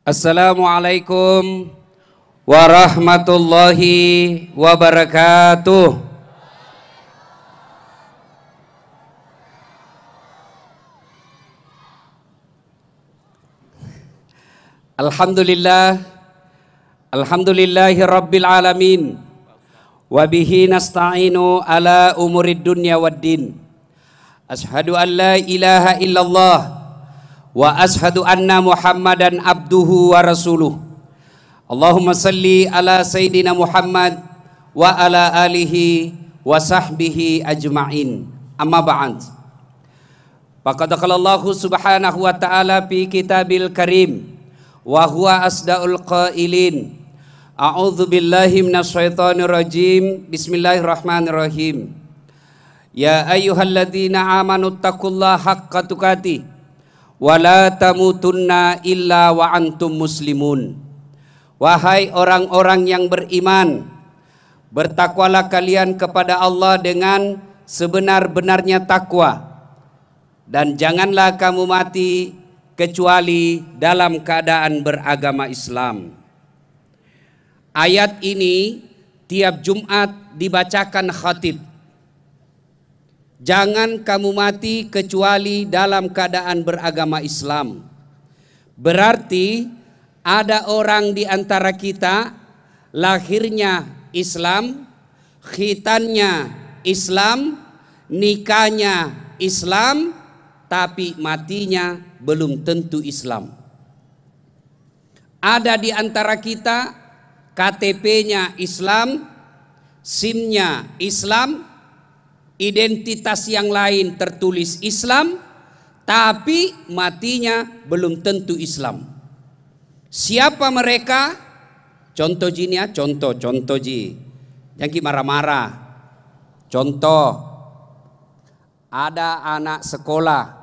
Assalamualaikum warahmatullahi wabarakatuh. Alhamdulillahi rabbil alamin. Wabihi nasta'inu ala umurid dunya waddin. Ashhadu an la ilaha illallah wa ashhadu anna Muhammadan abduhu wa rasuluh. Allahumma salli ala Sayyidina Muhammad wa ala alihi wa sahbihi ajma'in. Amma ba'd. Faqad qala Allah subhanahu wa ta'ala fi kitabil karim wa huwa asdaqul qailin. A'udzu billahi minasyaitonir rajim. Bismillahirrahmanirrahim. Ya ayyuhalladzina amanu taqullaha haqqa tuqatih wa la tamutunna illa wa antum muslimun. Wahai orang-orang yang beriman, bertakwalah kalian kepada Allah dengan sebenar-benarnya takwa, dan janganlah kamu mati kecuali dalam keadaan beragama Islam. Ayat ini tiap Jumat dibacakan khatib. Jangan kamu mati kecuali dalam keadaan beragama Islam. Berarti ada orang di antara kita lahirnya Islam, khitannya Islam, nikahnya Islam, tapi matinya belum tentu Islam. Ada di antara kita KTP-nya Islam, SIM-nya Islam, identitas yang lain tertulis Islam, tapi matinya belum tentu Islam. Siapa mereka? Contoh ji ya, contoh ji. Yang marah-marah. Contoh, ada anak sekolah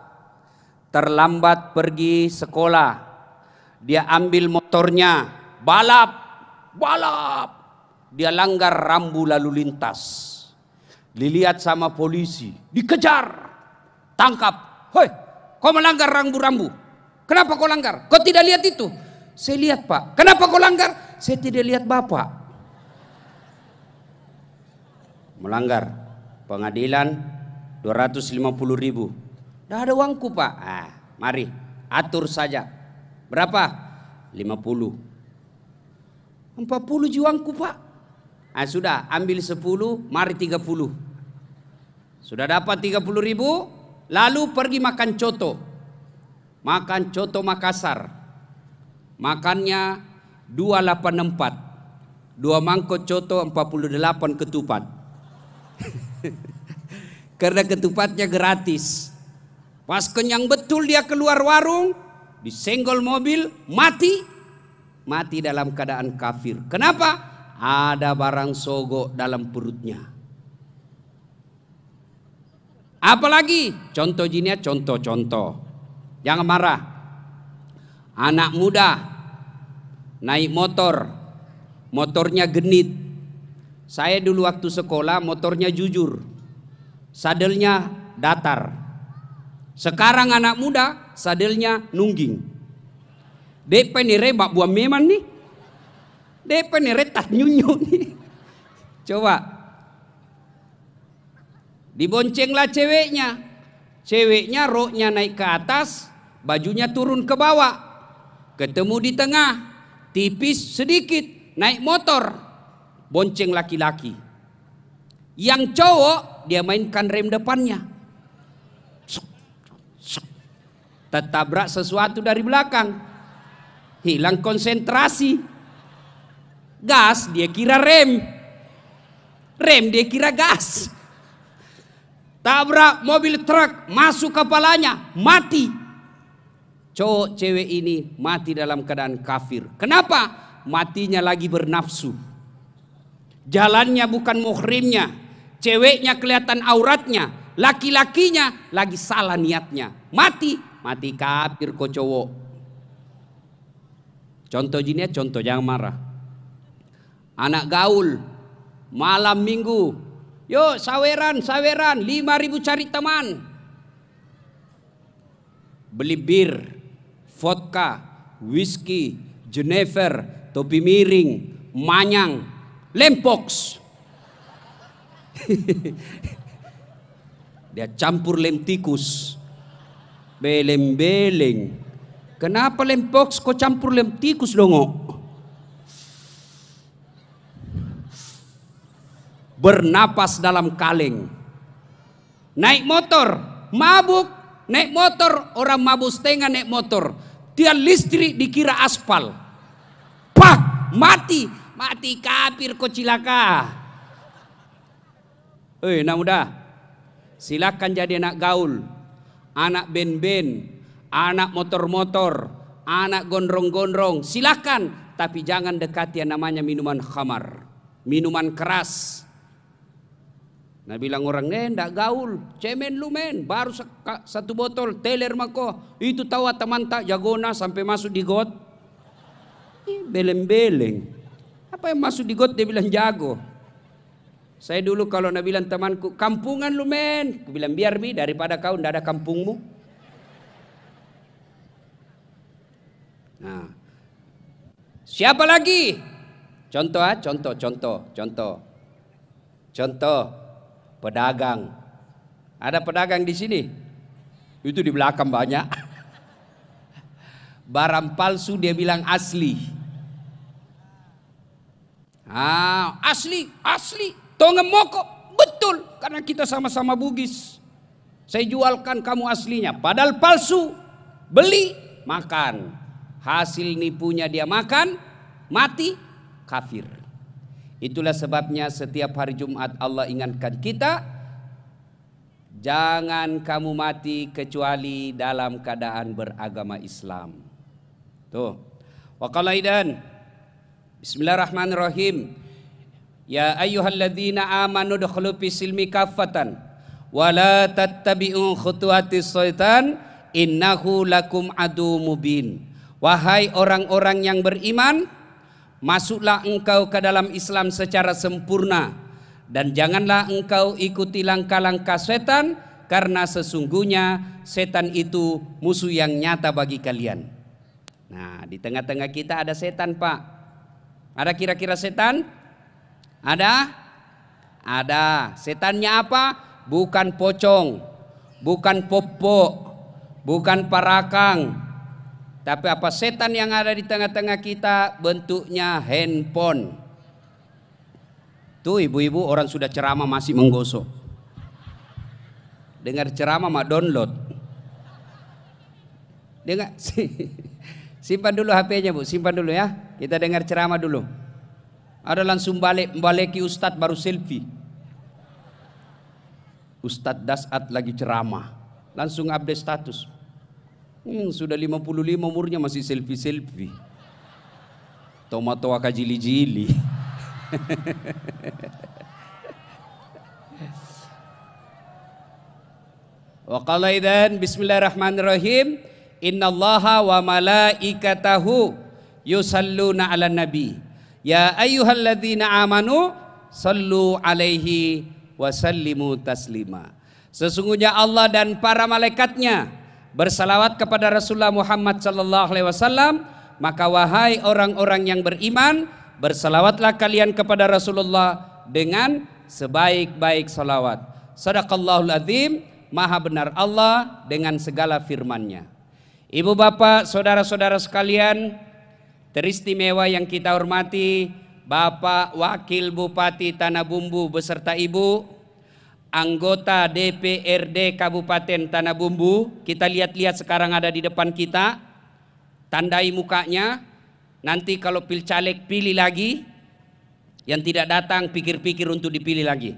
terlambat pergi sekolah. Dia ambil motornya, balap. Dia langgar rambu lalu lintas. Dilihat sama polisi, dikejar, tangkap. Hoi, kau melanggar rambu-rambu. Kenapa kau langgar? Kau tidak lihat itu? Saya lihat, Pak. Kenapa kau langgar? Saya tidak lihat Bapak. Melanggar. Pengadilan 250.000. Dah ada uangku, Pak. Mari atur saja. Berapa? 50. 40 juangku, Pak. Sudah, ambil 10, mari 30. Sudah dapat 30.000, lalu pergi makan coto. Makan coto Makassar. Makannya 284. 2 mangkok coto, 48 ketupat. Karena ketupatnya gratis. Pas kenyang betul dia keluar warung, disenggol mobil, mati dalam keadaan kafir. Kenapa? Ada barang sogok dalam perutnya. Apalagi? Contoh jinia, contoh. Jangan marah. Anak muda naik motor, motornya genit. Saya dulu waktu sekolah motornya jujur, sadelnya datar. Sekarang anak muda sadelnya nungging. Depan ni rebak buah meman nih. Depan ni retas nyunyu nih. Coba. Diboncenglah ceweknya. Ceweknya roknya naik ke atas, bajunya turun ke bawah. Ketemu di tengah, tipis sedikit, naik motor. Bonceng laki-laki. Yang cowok dia mainkan rem depannya. Tertabrak sesuatu dari belakang. Hilang konsentrasi. Gas dia kira rem. Rem dia kira gas. Tabrak mobil truk, masuk kepalanya, mati. Cowok cewek ini mati dalam keadaan kafir. Kenapa? Matinya lagi bernafsu. Jalannya bukan muhrimnya. Ceweknya kelihatan auratnya. Laki-lakinya lagi salah niatnya. Mati kafir kok cowok. Contoh jinia, contoh, jangan marah. Anak gaul malam minggu, yuk saweran 5.000 cari teman. Beli bir, vodka, whisky, Jennifer, topi miring, manyang, lempoks. Dia campur lem tikus, beleng-beleng. Kenapa lempoks kok campur lem tikus dong? Bernapas dalam kaleng. Naik motor, mabuk, naik motor, orang mabuk setengah naik motor. Tiang listrik dikira aspal. Pak, mati kafir kok cilaka. Nak muda, silakan jadi anak gaul, anak ben-ben, anak motor-motor, anak gondrong-gondrong, silakan. Tapi jangan dekati yang namanya minuman khamar, minuman keras. Nah bilang orang, ndak gaul, cemen lu men, baru satu botol, teler mako, itu tahu teman tak jagona sampai masuk di got. Beleng-beleng, apa yang masuk di got dia bilang jago. Saya dulu kalau nak bilang temanku, kampungan lu men, aku bilang biar mi daripada kau ndak ada kampungmu. Nah, siapa lagi? Contoh. Pedagang. Ada pedagang di sini? Itu di belakang banyak. Barang palsu dia bilang asli. Asli. Tongem moko. Betul. Karena kita sama-sama Bugis. Saya jualkan kamu aslinya. Padahal palsu. Beli. Makan. Hasil nipunya dia makan. Mati. Kafir. Itulah sebabnya setiap hari Jumat Allah ingatkan kita, jangan kamu mati kecuali dalam keadaan beragama Islam. Tuh. Wa qala aidan, bismillahirrahmanirrahim. Ya ayyuhalladzina amanu dukhulu fis silmi kaffatan wa la tattabi'u khutuwatis syaitan innahu lakum adu mubin. Wahai orang-orang yang beriman, masuklah engkau ke dalam Islam secara sempurna dan janganlah engkau ikuti langkah-langkah setan, karena sesungguhnya setan itu musuh yang nyata bagi kalian. Nah, di tengah-tengah kita ada setan, Pak. Ada kira-kira setan? Ada. Setannya apa? Bukan pocong, bukan popok, bukan parakang. Tapi apa setan yang ada di tengah-tengah kita? Bentuknya handphone. Tuh ibu-ibu orang sudah ceramah masih menggosok. Dengar ceramah mah download. Dengar, simpan dulu HP-nya Bu, simpan dulu ya. Kita dengar ceramah dulu. Ada langsung baleki Ustadz baru selfie. Ustadz Dasat lagi ceramah, langsung update status. Sudah 55 umurnya masih selfie-selfie. Tomato kajili-jili. Wa qala idzan bismillahirrahmanirrahim. Innallaha wa malaikatahu yusalluna 'alan nabi. Ya ayyuhalladzina amanu sallu alaihi wa sallimu taslima. Sesungguhnya Allah dan para malaikatnya bersalawat kepada Rasulullah Muhammad sallallahu alaihi wasallam, maka wahai orang-orang yang beriman, bersalawatlah kalian kepada Rasulullah dengan sebaik-baik salawat. Shadaqallahul azim, maha benar Allah dengan segala firman-Nya. Ibu bapak, saudara-saudara sekalian teristimewa yang kita hormati, Bapak Wakil Bupati Tanah Bumbu beserta Ibu, anggota DPRD Kabupaten Tanah Bumbu, kita lihat-lihat sekarang ada di depan kita, tandai mukanya. Nanti kalau pilcaleg pilih lagi, yang tidak datang pikir-pikir untuk dipilih lagi.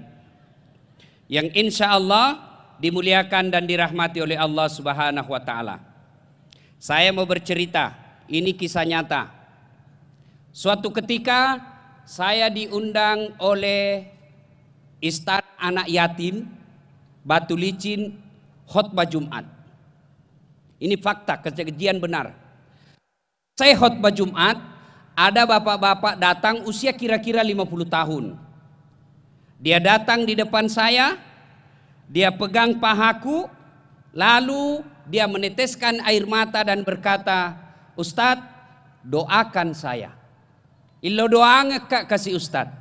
Yang insya Allah dimuliakan dan dirahmati oleh Allah Subhanahu wa Ta'ala. Saya mau bercerita, ini kisah nyata. Suatu ketika saya diundang oleh Istana Anak Yatim Batu Licin khotbah Jumat. Ini fakta, kejadian benar. Saya khotbah Jumat, ada bapak-bapak datang usia kira-kira 50 tahun. Dia datang di depan saya, dia pegang pahaku, lalu dia meneteskan air mata dan berkata, "Ustadz, doakan saya. Ilo doang kak kasih Ustadz.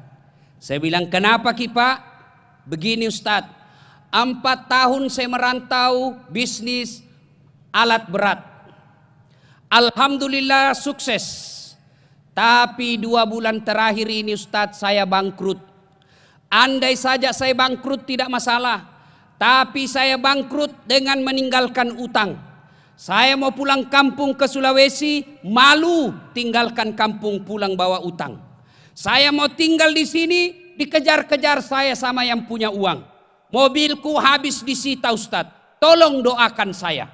Saya bilang, kenapa ki Pak? Begini Ustadz, 4 tahun saya merantau bisnis alat berat. Alhamdulillah sukses. Tapi 2 bulan terakhir ini Ustadz saya bangkrut. Andai saja saya bangkrut tidak masalah. Tapi saya bangkrut dengan meninggalkan utang. Saya mau pulang kampung ke Sulawesi, malu tinggalkan kampung pulang bawa utang. Saya mau tinggal di sini, dikejar-kejar saya sama yang punya uang. Mobilku habis disita Ustadz, tolong doakan saya.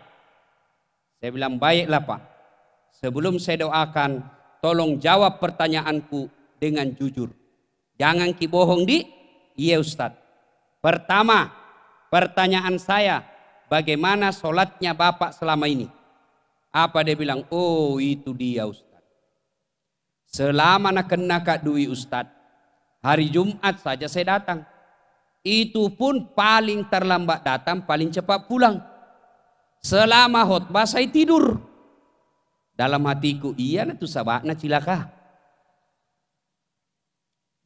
Saya bilang, baiklah Pak. Sebelum saya doakan, tolong jawab pertanyaanku dengan jujur. Jangan ki bohong di. Iya Ustadz. Pertama, pertanyaan saya, bagaimana sholatnya Bapak selama ini? Apa dia bilang? Oh itu dia Ustadz. Selama nak kena kak duit Ustadz, hari Jumat saja saya datang. Itu pun paling terlambat datang, paling cepat pulang. Selama khotbah saya tidur. Dalam hatiku, iya itu sabakna cilaka.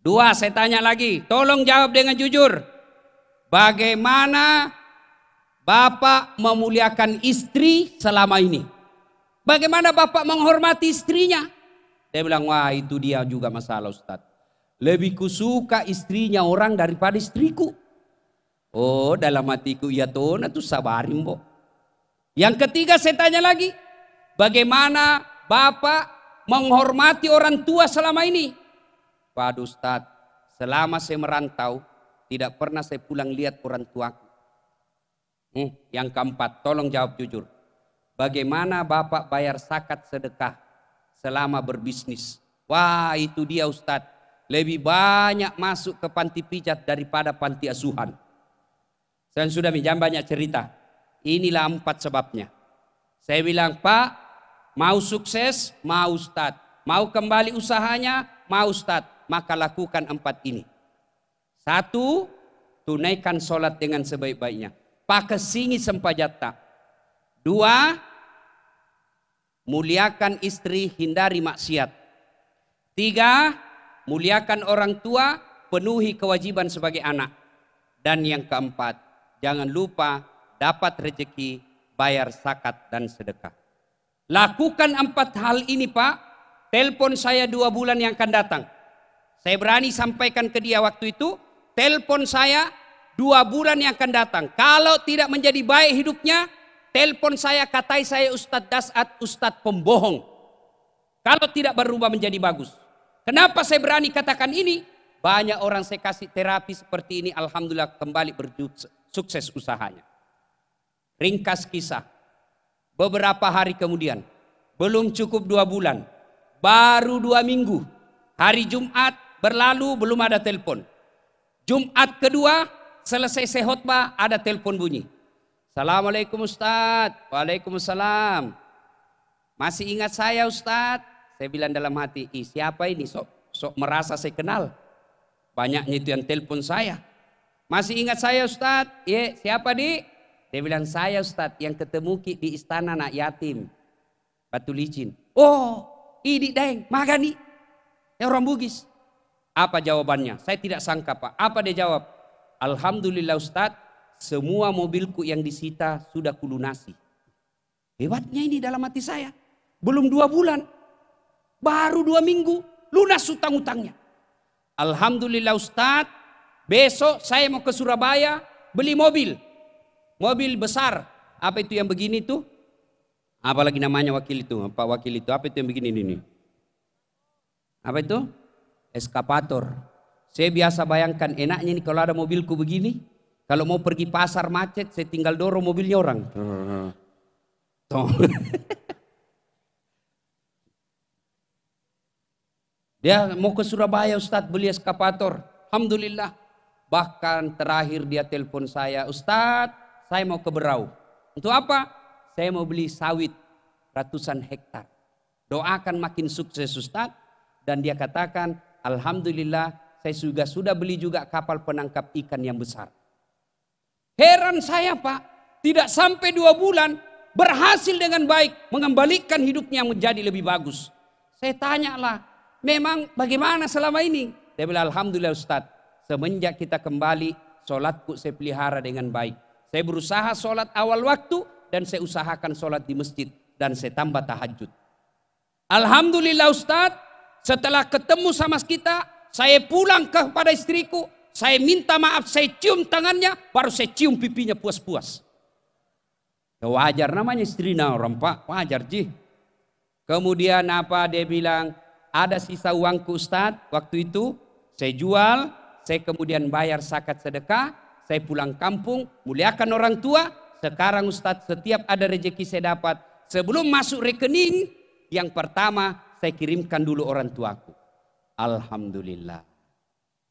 2, saya tanya lagi, tolong jawab dengan jujur. Bagaimana Bapak memuliakan istri selama ini? Bagaimana Bapak menghormati istrinya? Dia bilang, wah itu dia juga masalah Ustadz. Lebih kusuka istrinya orang daripada istriku. Oh dalam hatiku, ya tuh itu sabarin bo. Yang ketiga saya tanya lagi, bagaimana Bapak menghormati orang tua selama ini? Waduh Ustadz, selama saya merantau tidak pernah saya pulang lihat orang tuaku. Yang keempat, tolong jawab jujur. Bagaimana Bapak bayar zakat sedekah selama berbisnis? Wah itu dia Ustadz, lebih banyak masuk ke panti pijat daripada panti asuhan. Saya sudah jangan banyak cerita. Inilah 4 sebabnya. Saya bilang, Pak, mau sukses, mau Ustadz. Mau kembali usahanya, mau Ustadz. Maka lakukan 4 ini. 1, tunaikan sholat dengan sebaik-baiknya. Pakai singi sempajata. 2, muliakan istri, hindari maksiat. 3, muliakan orang tua, penuhi kewajiban sebagai anak. Dan yang keempat, jangan lupa dapat rezeki, bayar zakat dan sedekah. Lakukan 4 hal ini Pak. Telepon saya 2 bulan yang akan datang. Saya berani sampaikan ke dia waktu itu, telepon saya 2 bulan yang akan datang. Kalau tidak menjadi baik hidupnya, telepon saya, katai saya Ustadz Dasat, Ustadz pembohong. Kalau tidak berubah menjadi bagus. Kenapa saya berani katakan ini? Banyak orang saya kasih terapi seperti ini, alhamdulillah kembali sukses usahanya. Ringkas kisah, beberapa hari kemudian, belum cukup 2 bulan, baru 2 minggu, hari Jumat berlalu belum ada telepon. Jumat kedua selesai saya khotbah ada telepon bunyi. Assalamualaikum Ustadz. Waalaikumsalam. Masih ingat saya Ustadz? Saya bilang dalam hati, siapa ini? Sok merasa saya kenal. Banyaknya itu yang telepon saya. Masih ingat saya Ustadz? Iya, siapa di? Dia bilang, saya Ustadz yang ketemu di istana anak yatim Batu Licin. Oh, ini deng, magani. Ya orang Bugis. Apa jawabannya? Saya tidak sangka Pak. Apa dia jawab? Alhamdulillah Ustadz, semua mobilku yang disita sudah kulunasi. Hebatnya ini dalam hati saya. Belum 2 bulan. Baru 2 minggu. Lunas utang-utangnya. Alhamdulillah Ustadz, besok saya mau ke Surabaya beli mobil. Mobil besar. Apa itu yang begini tuh? Apalagi namanya wakil itu? Pak wakil itu, apa itu yang begini ini? Apa itu? Eskapator. Saya biasa bayangkan enaknya nih kalau ada mobilku begini. Kalau mau pergi pasar macet, saya tinggal dorong mobilnya orang. Tuh. Dia mau ke Surabaya Ustadz beli eskapator. Alhamdulillah. Bahkan terakhir dia telepon saya, Ustadz saya mau ke Berau. Untuk apa? Saya mau beli sawit ratusan hektar. Doakan makin sukses Ustadz. Dan dia katakan, alhamdulillah saya sudah beli juga kapal penangkap ikan yang besar. Heran saya Pak, tidak sampai 2 bulan berhasil dengan baik mengembalikan hidupnya menjadi lebih bagus. Saya tanyalah, memang bagaimana selama ini? Dia bilang, alhamdulillah Ustaz, semenjak kita kembali, sholatku saya pelihara dengan baik. Saya berusaha sholat awal waktu dan saya usahakan sholat di masjid dan saya tambah tahajud. Alhamdulillah Ustaz, setelah ketemu sama kita, saya pulang kepada istriku, saya minta maaf, saya cium tangannya, baru saya cium pipinya puas-puas. Ya wajar namanya istrinya orang Pak, wajar Ji. Kemudian apa dia bilang, ada sisa uangku Ustaz, waktu itu saya jual, saya kemudian bayar zakat sedekah, saya pulang kampung, muliakan orang tua. Sekarang Ustaz, setiap ada rezeki saya dapat, sebelum masuk rekening, yang pertama saya kirimkan dulu orang tuaku. Alhamdulillah.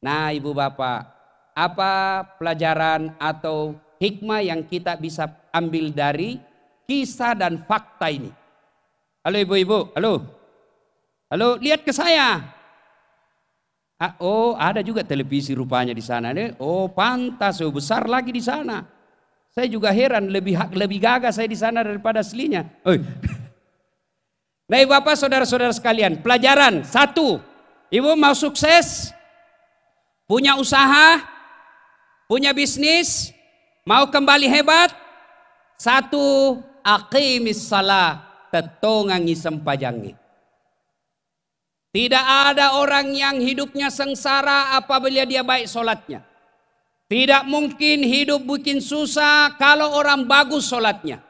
Nah ibu bapak, apa pelajaran atau hikmah yang kita bisa ambil dari kisah dan fakta ini? Halo ibu-ibu, halo. Halo, lihat ke saya. Oh, ada juga televisi rupanya di sana. Oh, pantas, oh, besar lagi di sana. Saya juga heran, lebih gagah saya di sana daripada aslinya. Oh. Nah, Bapak, saudara-saudara sekalian, pelajaran 1. Ibu mau sukses, punya usaha, punya bisnis, mau kembali hebat. 1, aqimis salah, tetongangi sempajangi. Tidak ada orang yang hidupnya sengsara apabila dia baik sholatnya. Tidak mungkin hidup bikin susah kalau orang bagus sholatnya.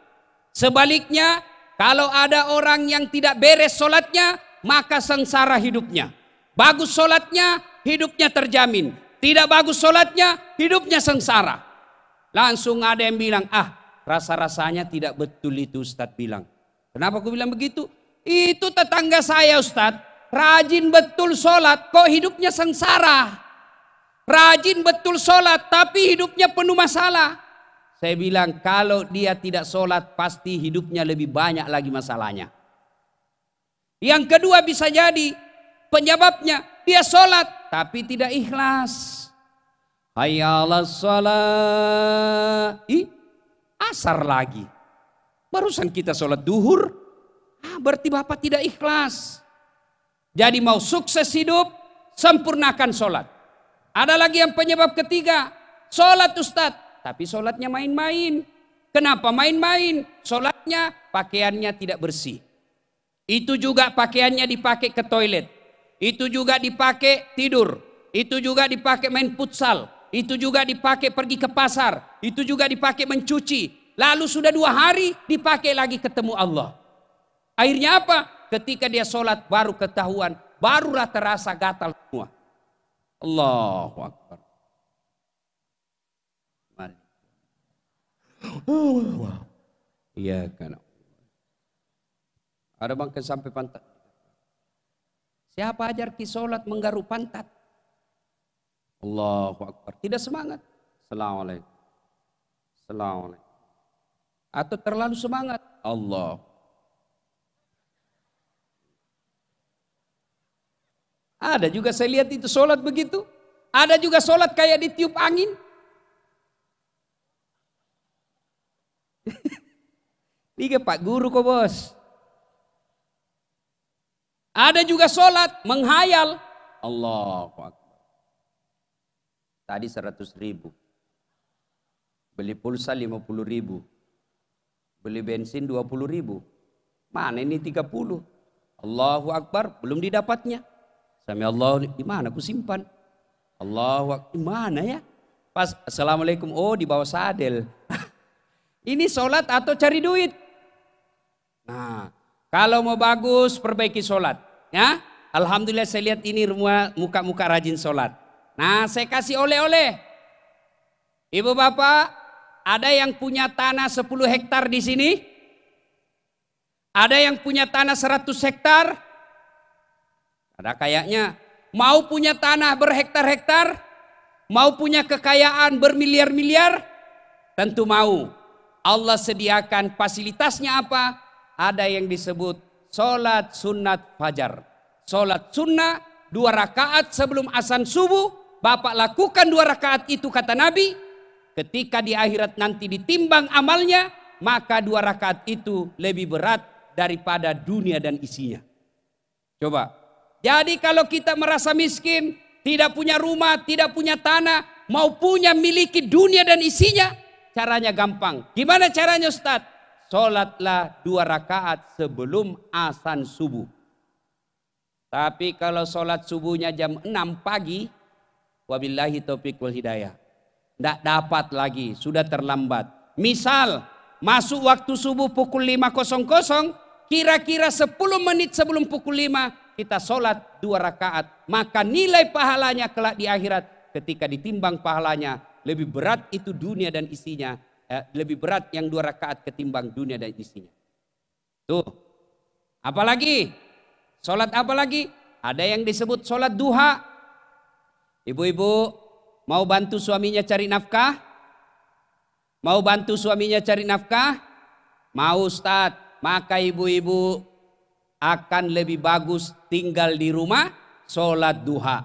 Sebaliknya, kalau ada orang yang tidak beres sholatnya, maka sengsara hidupnya. Bagus sholatnya, hidupnya terjamin. Tidak bagus sholatnya, hidupnya sengsara. Langsung ada yang bilang, rasa-rasanya tidak betul itu Ustadz bilang. Kenapa aku bilang begitu? Itu tetangga saya Ustadz. Rajin betul sholat, kok hidupnya sengsara. Rajin betul sholat, tapi hidupnya penuh masalah. Saya bilang, kalau dia tidak sholat, pasti hidupnya lebih banyak lagi masalahnya. Yang kedua bisa jadi, penyebabnya, dia sholat, tapi tidak ikhlas. Hayya 'alas shalah. Asar lagi. Barusan kita sholat duhur, berarti Bapak tidak ikhlas. Jadi mau sukses hidup, sempurnakan sholat. Ada lagi yang penyebab ketiga, sholat Ustadz, tapi sholatnya main-main. Kenapa main-main? Sholatnya pakaiannya tidak bersih. Itu juga pakaiannya dipakai ke toilet. Itu juga dipakai tidur. Itu juga dipakai main futsal. Itu juga dipakai pergi ke pasar. Itu juga dipakai mencuci. Lalu sudah 2 hari dipakai lagi ketemu Allah. Akhirnya apa? Ketika dia sholat baru ketahuan, barulah terasa gatal semua. Allahu Akbar. Mari. Iya kan. Ada bangke sampai pantat. Siapa ajar ki sholat menggaruk pantat? Allahu Akbar. Tidak semangat. Assalamualaikum. Assalamualaikum. Atau terlalu semangat. Allah. Ada juga saya lihat itu sholat begitu. Ada juga sholat kayak ditiup angin. Ini Pak Guru kok bos. Ada juga sholat menghayal. Allahu Akbar. Tadi 100.000. Beli pulsa 50.000. Beli bensin 20.000. Mana ini 30? Allahu Akbar, belum didapatnya. Sami Allah, di mana aku simpan? Allahu Akbar, di mana ya? Pas assalamualaikum, oh di bawah sadel. Ini sholat atau cari duit? Nah, kalau mau bagus perbaiki sholat, ya. Alhamdulillah saya lihat ini muka-muka rajin sholat. Nah, saya kasih oleh-oleh. Ibu bapak, ada yang punya tanah 10 hektar di sini? Ada yang punya tanah 100 hektar? Ada kayaknya. Mau punya tanah berhektar-hektar? Mau punya kekayaan bermiliar-miliar? Tentu mau. Allah sediakan fasilitasnya apa? Ada yang disebut sholat sunat fajar. Sholat sunnah 2 rakaat sebelum azan subuh. Bapak lakukan 2 rakaat itu kata Nabi. Ketika di akhirat nanti ditimbang amalnya, maka 2 rakaat itu lebih berat daripada dunia dan isinya. Coba. Jadi kalau kita merasa miskin, tidak punya rumah, tidak punya tanah, mau punya miliki dunia dan isinya, caranya gampang. Gimana caranya Ustadz? Sholatlah 2 rakaat sebelum azan subuh. Tapi kalau sholat subuhnya jam 6 pagi, wabillahi taufiq wal hidayah, tidak dapat lagi, sudah terlambat. Misal masuk waktu subuh pukul 5.00, kira-kira 10 menit sebelum pukul 5 kita sholat 2 rakaat, maka nilai pahalanya kelak di akhirat ketika ditimbang pahalanya lebih berat itu dunia dan isinya, lebih berat yang 2 rakaat ketimbang dunia dan isinya. Tuh, apalagi sholat apalagi? Ada yang disebut sholat duha. Ibu-ibu mau bantu suaminya cari nafkah? Mau bantu suaminya cari nafkah? Mau Ustadz, maka ibu-ibu akan lebih bagus tinggal di rumah sholat duha.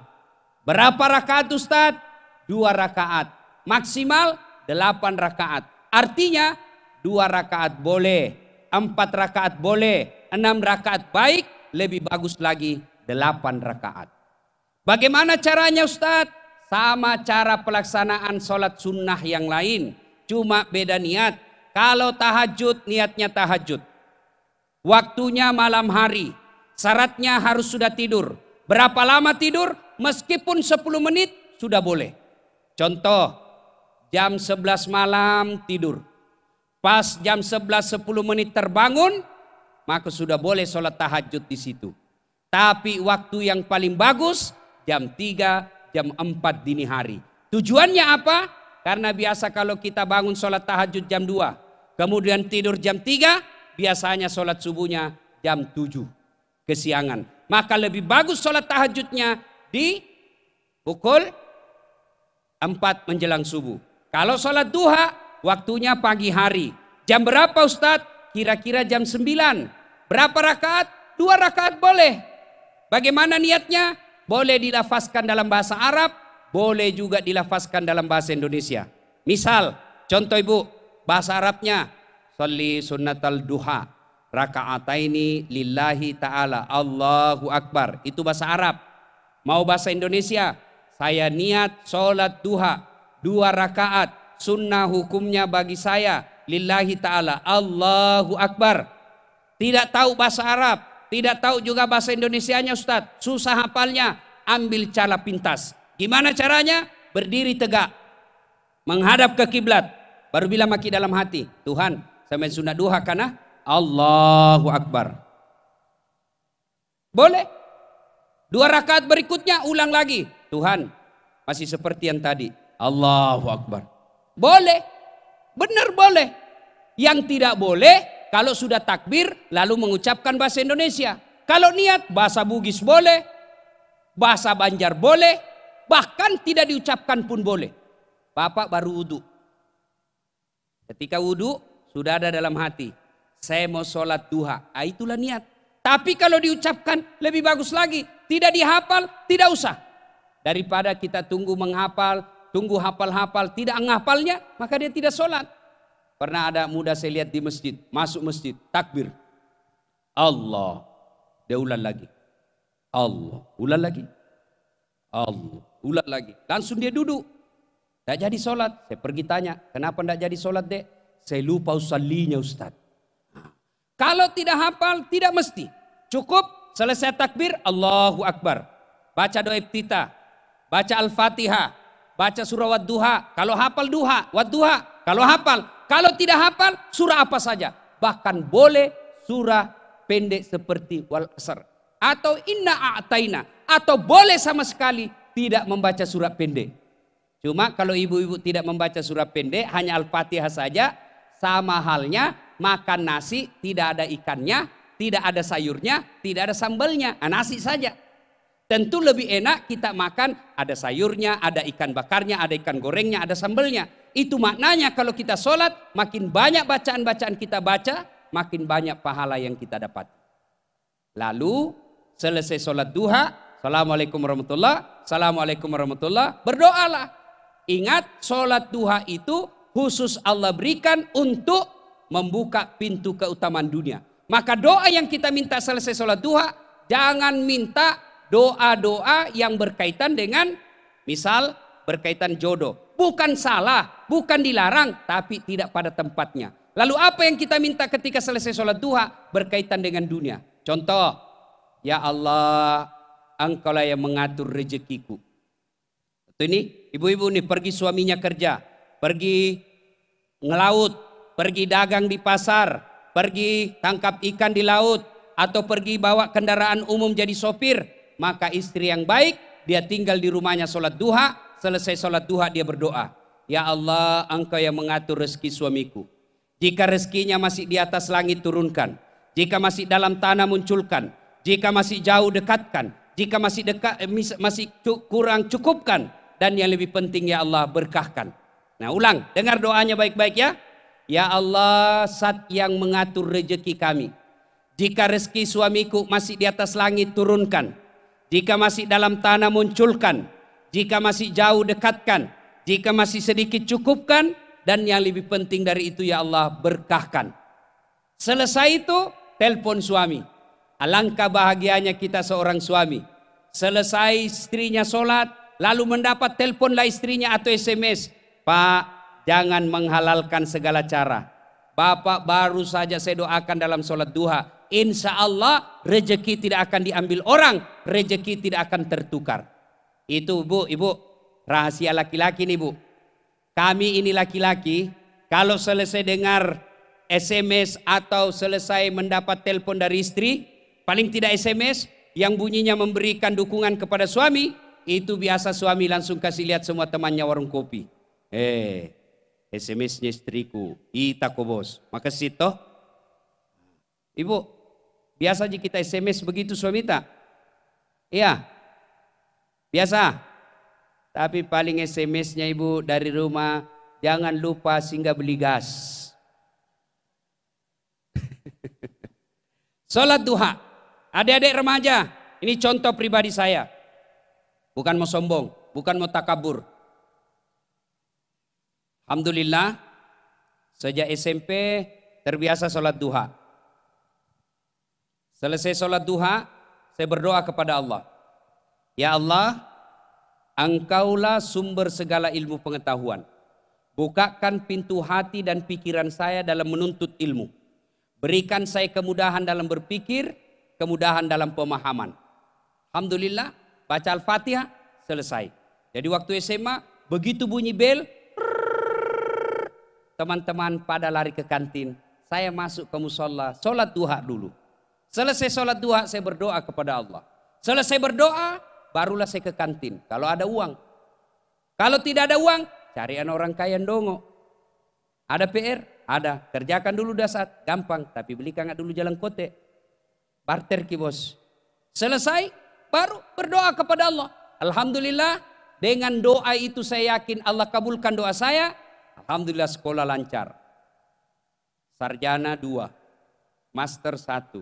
Berapa rakaat Ustadz? 2 rakaat. Maksimal 8 rakaat. Artinya 2 rakaat boleh, 4 rakaat boleh, 6 rakaat baik, lebih bagus lagi 8 rakaat. Bagaimana caranya Ustadz? Sama cara pelaksanaan sholat sunnah yang lain. Cuma beda niat. Kalau tahajud niatnya tahajud. Waktunya malam hari. Syaratnya harus sudah tidur. Berapa lama tidur? Meskipun 10 menit sudah boleh. Contoh, jam 11 malam tidur. Pas jam 11.10 menit terbangun, maka sudah boleh sholat tahajud di situ. Tapi waktu yang paling bagus jam 3, jam 4 dini hari. Tujuannya apa? Karena biasa kalau kita bangun sholat tahajud jam 2, kemudian tidur jam 3, biasanya sholat subuhnya jam 7 kesiangan. Maka lebih bagus sholat tahajudnya di pukul 4 menjelang subuh. Kalau sholat duha waktunya pagi hari. Jam berapa Ustadz? Kira-kira jam 9. Berapa rakaat? 2 rakaat boleh. Bagaimana niatnya? Boleh dilafazkan dalam bahasa Arab, boleh juga dilafazkan dalam bahasa Indonesia. Misal, contoh ibu, bahasa Arabnya, sholli sunnatal duha, raka'ataini lillahi ta'ala, Allahu Akbar. Itu bahasa Arab. Mau bahasa Indonesia, saya niat sholat duha, 2 rakaat, sunnah hukumnya bagi saya, lillahi ta'ala, Allahu Akbar. Tidak tahu bahasa Arab, tidak tahu juga bahasa Indonesianya Ustadz, susah hafalnya, ambil cara pintas. Gimana caranya? Berdiri tegak, menghadap ke kiblat, baru bilang maki dalam hati, Tuhan, sampai sunat duha karena Allahu Akbar. Boleh. 2 rakaat berikutnya ulang lagi, Tuhan, masih seperti yang tadi, Allahu Akbar. Boleh, benar boleh. Yang tidak boleh kalau sudah takbir lalu mengucapkan bahasa Indonesia. Kalau niat bahasa Bugis boleh, bahasa Banjar boleh, bahkan tidak diucapkan pun boleh. Bapak baru wudhu. Ketika wudhu sudah ada dalam hati, saya mau sholat duha. Itulah niat. Tapi kalau diucapkan lebih bagus lagi. Tidak dihafal, tidak usah. Daripada kita tunggu menghafal, tunggu hafal-hafal, tidak menghafalnya, maka dia tidak sholat. Pernah ada muda saya lihat di masjid, masuk masjid, takbir. Allah. Dia ulang lagi. Allah. Ulang lagi. Allah. Ulang lagi. Langsung dia duduk. Tidak jadi sholat. Saya pergi tanya, kenapa tidak jadi sholat dek? Saya lupa usallinya Ustaz. Kalau tidak hafal, tidak mesti. Cukup selesai takbir, Allahu Akbar. Baca doa iftitah. Baca Al-Fatihah. Baca surah Wad-Duha. Kalau hafal duha, Wad-Duha. Kalau hafal. Kalau tidak hafal, surah apa saja. Bahkan boleh surah pendek seperti Wal-Asr. Atau Inna A'taina. Atau boleh sama sekali tidak membaca surah pendek. Cuma kalau ibu-ibu tidak membaca surah pendek, hanya Al-Fatihah saja, sama halnya makan nasi, tidak ada ikannya, tidak ada sayurnya, tidak ada sambalnya, nasi saja. Tentu lebih enak kita makan ada sayurnya, ada ikan bakarnya, ada ikan gorengnya, ada sambalnya. Itu maknanya kalau kita sholat, makin banyak bacaan-bacaan kita baca, makin banyak pahala yang kita dapat. Lalu selesai sholat duha, Assalamualaikum warahmatullahi, Assalamualaikum warahmatullahi, berdoalah. Ingat sholat duha itu khusus Allah berikan untuk membuka pintu keutamaan dunia. Maka doa yang kita minta selesai sholat duha, jangan minta doa-doa yang berkaitan dengan misal berkaitan jodoh. Bukan salah, bukan dilarang, tapi tidak pada tempatnya. Lalu apa yang kita minta ketika selesai sholat duha? Berkaitan dengan dunia. Contoh, ya Allah, Engkaulah yang mengatur rezekiku. Itu ini, ibu-ibu nih pergi suaminya kerja, pergi ngelaut, pergi dagang di pasar, pergi tangkap ikan di laut, atau pergi bawa kendaraan umum jadi sopir. Maka istri yang baik, dia tinggal di rumahnya sholat duha. Selesai sholat duha dia berdoa, ya Allah, Engkau yang mengatur rezeki suamiku. Jika rezekinya masih di atas langit turunkan, jika masih dalam tanah munculkan, jika masih jauh dekatkan, jika masih dekat masih kurang cukupkan, dan yang lebih penting ya Allah berkahkan. Nah ulang, dengar doanya baik-baik ya. Ya Allah, Zat yang mengatur rezeki kami. Jika rezeki suamiku masih di atas langit turunkan, jika masih dalam tanah munculkan, jika masih jauh dekatkan, jika masih sedikit cukupkan, dan yang lebih penting dari itu ya Allah berkahkan. Selesai itu telepon suami. Alangkah bahagianya kita seorang suami. Selesai istrinya sholat, lalu mendapat teleponlah istrinya atau SMS. Pak, jangan menghalalkan segala cara. Bapak baru saja saya doakan dalam sholat duha. Insya Allah rezeki tidak akan diambil orang, rezeki tidak akan tertukar. Itu bu, ibu, rahasia laki-laki nih bu. Kami ini laki-laki, kalau selesai dengar SMS atau selesai mendapat telepon dari istri, paling tidak SMS yang bunyinya memberikan dukungan kepada suami, itu biasa suami langsung kasih lihat semua temannya warung kopi. SMS-nya istriku, itako bos, makasih toh. Ibu, biasa aja kita SMS begitu suami tak? Iya. Biasa, tapi paling SMS-nya ibu dari rumah, jangan lupa singgah beli gas. Sholat duha, adik-adik remaja, ini contoh pribadi saya. Bukan mau sombong, bukan mau takabur. Alhamdulillah, sejak SMP terbiasa sholat duha. Selesai sholat duha, saya berdoa kepada Allah. Ya Allah, Engkaulah sumber segala ilmu pengetahuan. Bukakan pintu hati dan pikiran saya dalam menuntut ilmu. Berikan saya kemudahan dalam berpikir, kemudahan dalam pemahaman. Alhamdulillah, baca Al-Fatihah, selesai. Jadi waktu SMA, begitu bunyi bel, teman-teman pada lari ke kantin. Saya masuk ke musola, sholat duha dulu. Selesai sholat duha, saya berdoa kepada Allah. Selesai berdoa, barulah saya ke kantin. Kalau ada uang. Kalau tidak ada uang, carian orang kaya ndongo. Ada PR? Ada. Kerjakan dulu dasar. Gampang. Tapi belikan dulu jalan kote. Barter ki bos. Selesai, baru berdoa kepada Allah. Alhamdulillah, dengan doa itu saya yakin Allah kabulkan doa saya. Alhamdulillah sekolah lancar. Sarjana 2. Master 1.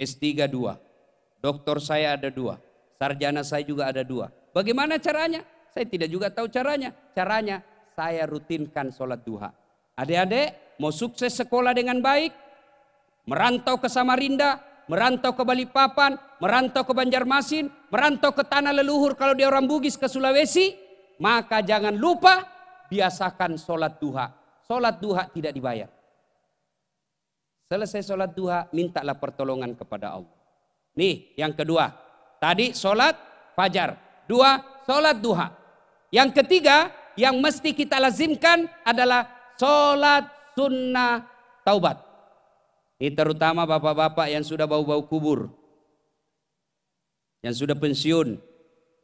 S3 2. Doktor saya ada 2. Sarjana saya juga ada 2. Bagaimana caranya? Saya tidak juga tahu caranya. Caranya saya rutinkan sholat duha. Adik-adik mau sukses sekolah dengan baik, merantau ke Samarinda, merantau ke Balikpapan, merantau ke Banjarmasin, merantau ke tanah leluhur kalau dia orang Bugis ke Sulawesi, maka jangan lupa biasakan sholat duha. Sholat duha tidak dibayar. Selesai sholat duha, mintalah pertolongan kepada Allah. Nih yang kedua. Tadi sholat fajar. 2, sholat duha. Yang ketiga yang mesti kita lazimkan adalah sholat sunnah taubat. Ini terutama bapak-bapak yang sudah bau-bau kubur. Yang sudah pensiun.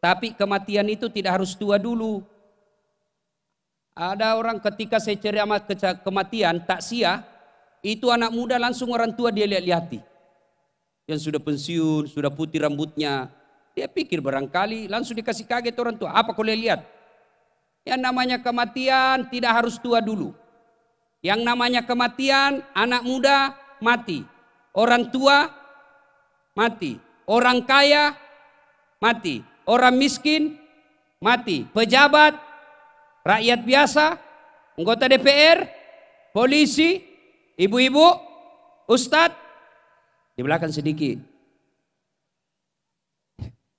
Tapi kematian itu tidak harus tua dulu. Ada orang ketika saya ceramah kematian, takziah, itu anak muda langsung orang tua dia lihat-lihati. Yang sudah pensiun, sudah putih rambutnya. Dia pikir barangkali langsung dikasih kaget orang tua. Apa kau lihat? Yang namanya kematian tidak harus tua dulu. Yang namanya kematian anak muda mati. Orang tua mati. Orang kaya mati. Orang miskin mati. Pejabat, rakyat biasa, anggota DPR, polisi, ibu-ibu, ustadz. Di belakang sedikit.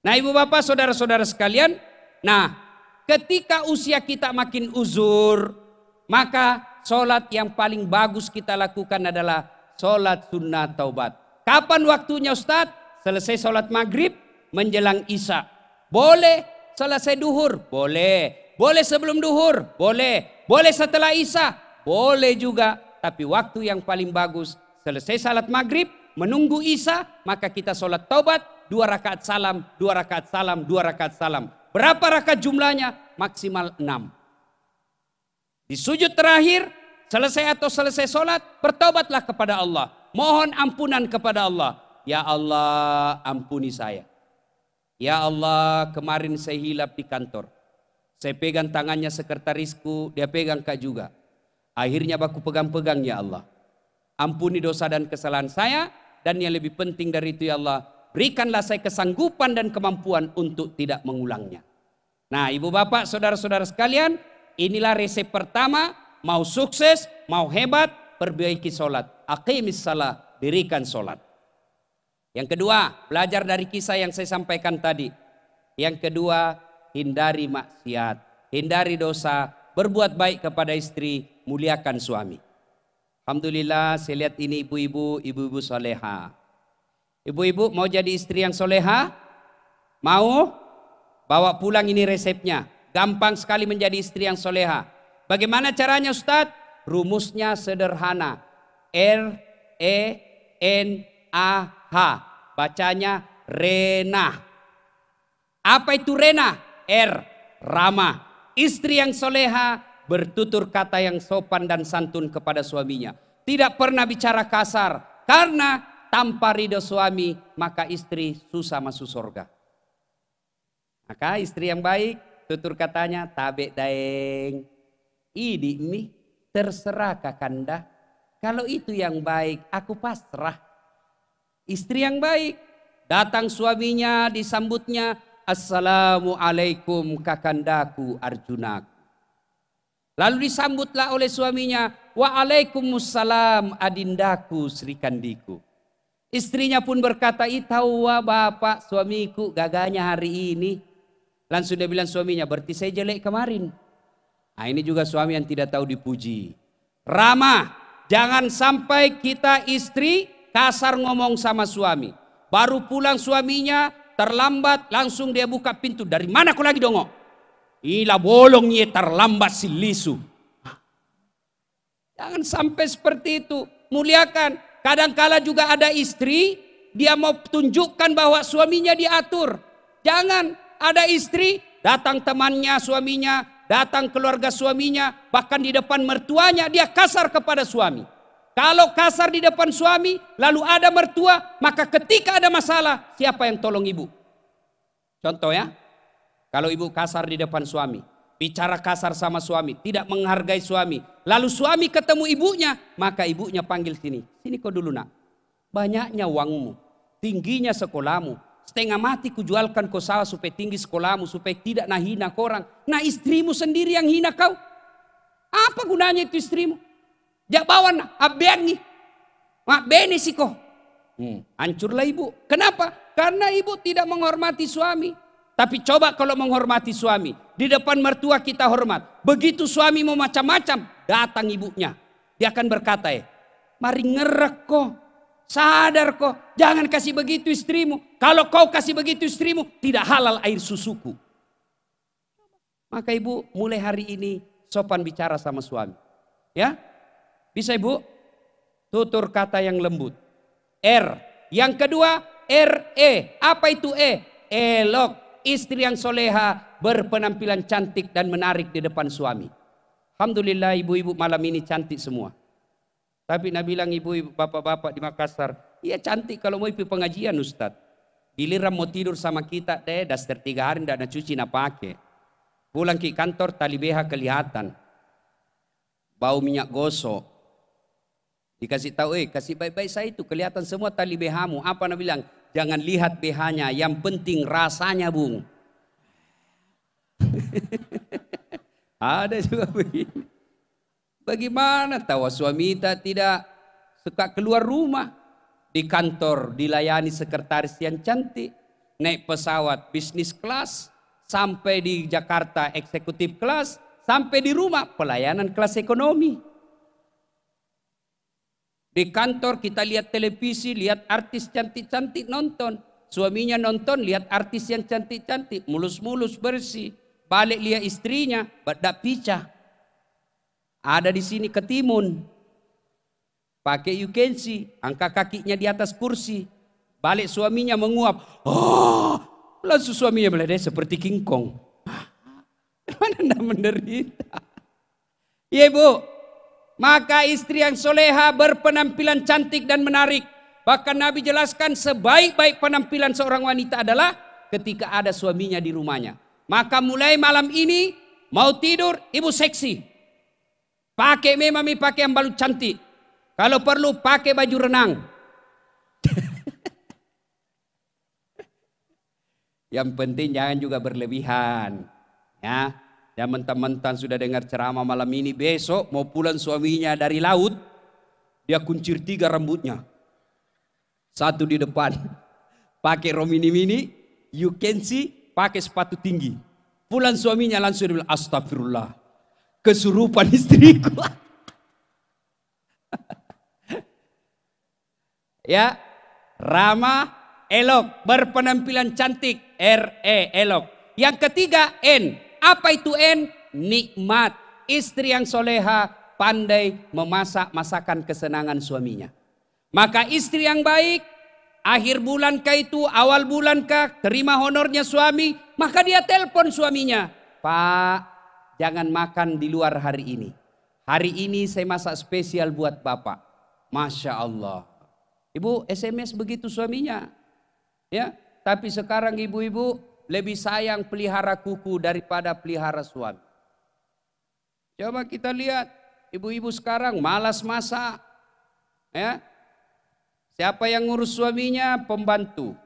Nah ibu bapak saudara-saudara sekalian, nah ketika usia kita makin uzur, maka sholat yang paling bagus kita lakukan adalah sholat sunnah taubat. Kapan waktunya Ustadz? Selesai sholat maghrib menjelang isya. Boleh selesai duhur? Boleh. Boleh sebelum duhur? Boleh. Boleh setelah isya? Boleh juga. Tapi waktu yang paling bagus selesai salat maghrib, menunggu isya, maka kita sholat taubat, 2 rakaat salam, 2 rakaat salam, 2 rakaat salam. Berapa rakaat jumlahnya? Maksimal 6. Di sujud terakhir, selesai atau selesai sholat, bertobatlah kepada Allah. Mohon ampunan kepada Allah. Ya Allah, ampuni saya. Ya Allah, kemarin saya hilap di kantor. Saya pegang tangannya sekretarisku, dia pegang Kak juga. Akhirnya aku pegang-pegang, ya Allah. Ampuni dosa dan kesalahan saya. Dan yang lebih penting dari itu, ya Allah, berikanlah saya kesanggupan dan kemampuan untuk tidak mengulangnya. Nah ibu bapak, saudara-saudara sekalian, inilah resep pertama. Mau sukses, mau hebat, perbaiki sholat. Aqimis salah, dirikan sholat. Yang kedua, belajar dari kisah yang saya sampaikan tadi. Yang kedua, hindari maksiat, hindari dosa, berbuat baik kepada istri, muliakan suami. Alhamdulillah saya lihat ini ibu-ibu soleha. Ibu-ibu mau jadi istri yang soleha? Mau? Bawa pulang ini resepnya. Gampang sekali menjadi istri yang soleha. Bagaimana caranya Ustadz? Rumusnya sederhana. R-E-N-A-H. Bacanya Rena. Apa itu Rena? R. Ramah. Istri yang soleha bertutur kata yang sopan dan santun kepada suaminya. Tidak pernah bicara kasar. Karena tanpa ridho suami, maka istri susah masuk surga. Maka istri yang baik, tutur katanya, tabe daeng. Ini mi, terserah kakanda. Kalau itu yang baik, aku pasrah. Istri yang baik, datang suaminya, disambutnya, Assalamualaikum kakandaku Arjunaku. Lalu disambutlah oleh suaminya, Waalaikumsalam adindaku Sri Kandiku. Istrinya pun berkata, itawa bapak suamiku gagahnya hari ini. Langsung dia bilang suaminya, berarti saya jelek kemarin. Nah ini juga suami yang tidak tahu dipuji. Ramah, jangan sampai kita istri kasar ngomong sama suami. Baru pulang suaminya terlambat, langsung dia buka pintu. Dari mana kau lagi dongok? Ila bolongnya terlambat si lisu. Jangan sampai seperti itu. Muliakan. Kadangkala juga ada istri, dia mau tunjukkan bahwa suaminya diatur. Jangan. Ada istri, datang temannya suaminya, datang keluarga suaminya, bahkan di depan mertuanya dia kasar kepada suami. Kalau kasar di depan suami, lalu ada mertua, maka ketika ada masalah, siapa yang tolong ibu? Contoh ya. Kalau ibu kasar di depan suami, bicara kasar sama suami, tidak menghargai suami, lalu suami ketemu ibunya, maka ibunya panggil sini. Sini kau dulu nak. Banyaknya uangmu, tingginya sekolahmu, setengah mati kujualkan kau sawah supaya tinggi sekolahmu, supaya tidak hina korang. Nah istrimu sendiri yang hina kau. Apa gunanya itu istrimu? Jak bawa nak, abengi. Mak bene sih kau. Hancurlah ibu. Kenapa? Karena ibu tidak menghormati suami. Tapi coba kalau menghormati suami. Di depan mertua kita hormat. Begitu suami mau macam-macam, datang ibunya. Dia akan berkata, mari ngerek kok. Sadar kok. Jangan kasih begitu istrimu. Kalau kau kasih begitu istrimu, tidak halal air susuku. Maka ibu mulai hari ini sopan bicara sama suami. Ya, bisa ibu? Tutur kata yang lembut. R. Yang kedua, R-E. Apa itu E? Elok. Istri yang soleha berpenampilan cantik dan menarik di depan suami. Alhamdulillah ibu-ibu malam ini cantik semua. Tapi Nabi bilang ibu-ibu bapak-bapak di Makassar, iya cantik kalau mau ikut pengajian Ustaz. Giliran mau tidur sama kita daster 3 hari tidak ada cuci nak pakai. Pulang ke kantor tali BH kelihatan. Bau minyak gosok. Dikasih tahu, kasih baik-baik saya itu kelihatan semua tali BH-mu. Apa Nabi bilang? Jangan lihat BH-nya, yang penting rasanya bung. Ada juga begini. Bagaimana tahu suami tidak suka keluar rumah. Di kantor dilayani sekretaris yang cantik. naik pesawat bisnis kelas, sampai di Jakarta eksekutif kelas, sampai di rumah pelayanan kelas ekonomi. Di kantor kita lihat televisi, lihat artis cantik-cantik nonton. Suaminya nonton, lihat artis yang cantik-cantik, mulus-mulus bersih. Balik lihat istrinya, badak pica. Ada di sini ketimun. Pakai UKC, angkat kakinya di atas kursi. Balik suaminya menguap. Oh, langsung suaminya meledai seperti King Kong. Mana anda menderita? Ya ibu. Maka istri yang soleha berpenampilan cantik dan menarik. Bahkan Nabi jelaskan sebaik-baik penampilan seorang wanita adalah ketika ada suaminya di rumahnya. Maka mulai malam ini mau tidur ibu seksi. Pakai memami pakai yang balut cantik. Kalau perlu pakai baju renang. Yang penting jangan juga berlebihan. Ya. Yang mentang-mentang sudah dengar ceramah malam ini, besok mau pulang suaminya dari laut, dia kuncir 3 rambutnya. 1 di depan, pakai romini mini, you can see, pakai sepatu tinggi. Pulang suaminya langsung bilang, astagfirullah, kesurupan istriku. Ya, ramah, elok, berpenampilan cantik, elok. Yang ketiga, N. Apa itu N? Nikmat. Istri yang soleha pandai memasak masakan kesenangan suaminya. Maka istri yang baik, akhir bulan kah itu, awal bulan kah, terima honornya suami, maka dia telepon suaminya. Pak, jangan makan di luar hari ini. Hari ini saya masak spesial buat Bapak. Masya Allah. Ibu SMS begitu suaminya. Ya, tapi sekarang ibu-ibu lebih sayang pelihara kuku daripada pelihara suami. Coba kita lihat ibu-ibu sekarang malas masak. Ya. Siapa yang ngurus suaminya? Pembantu.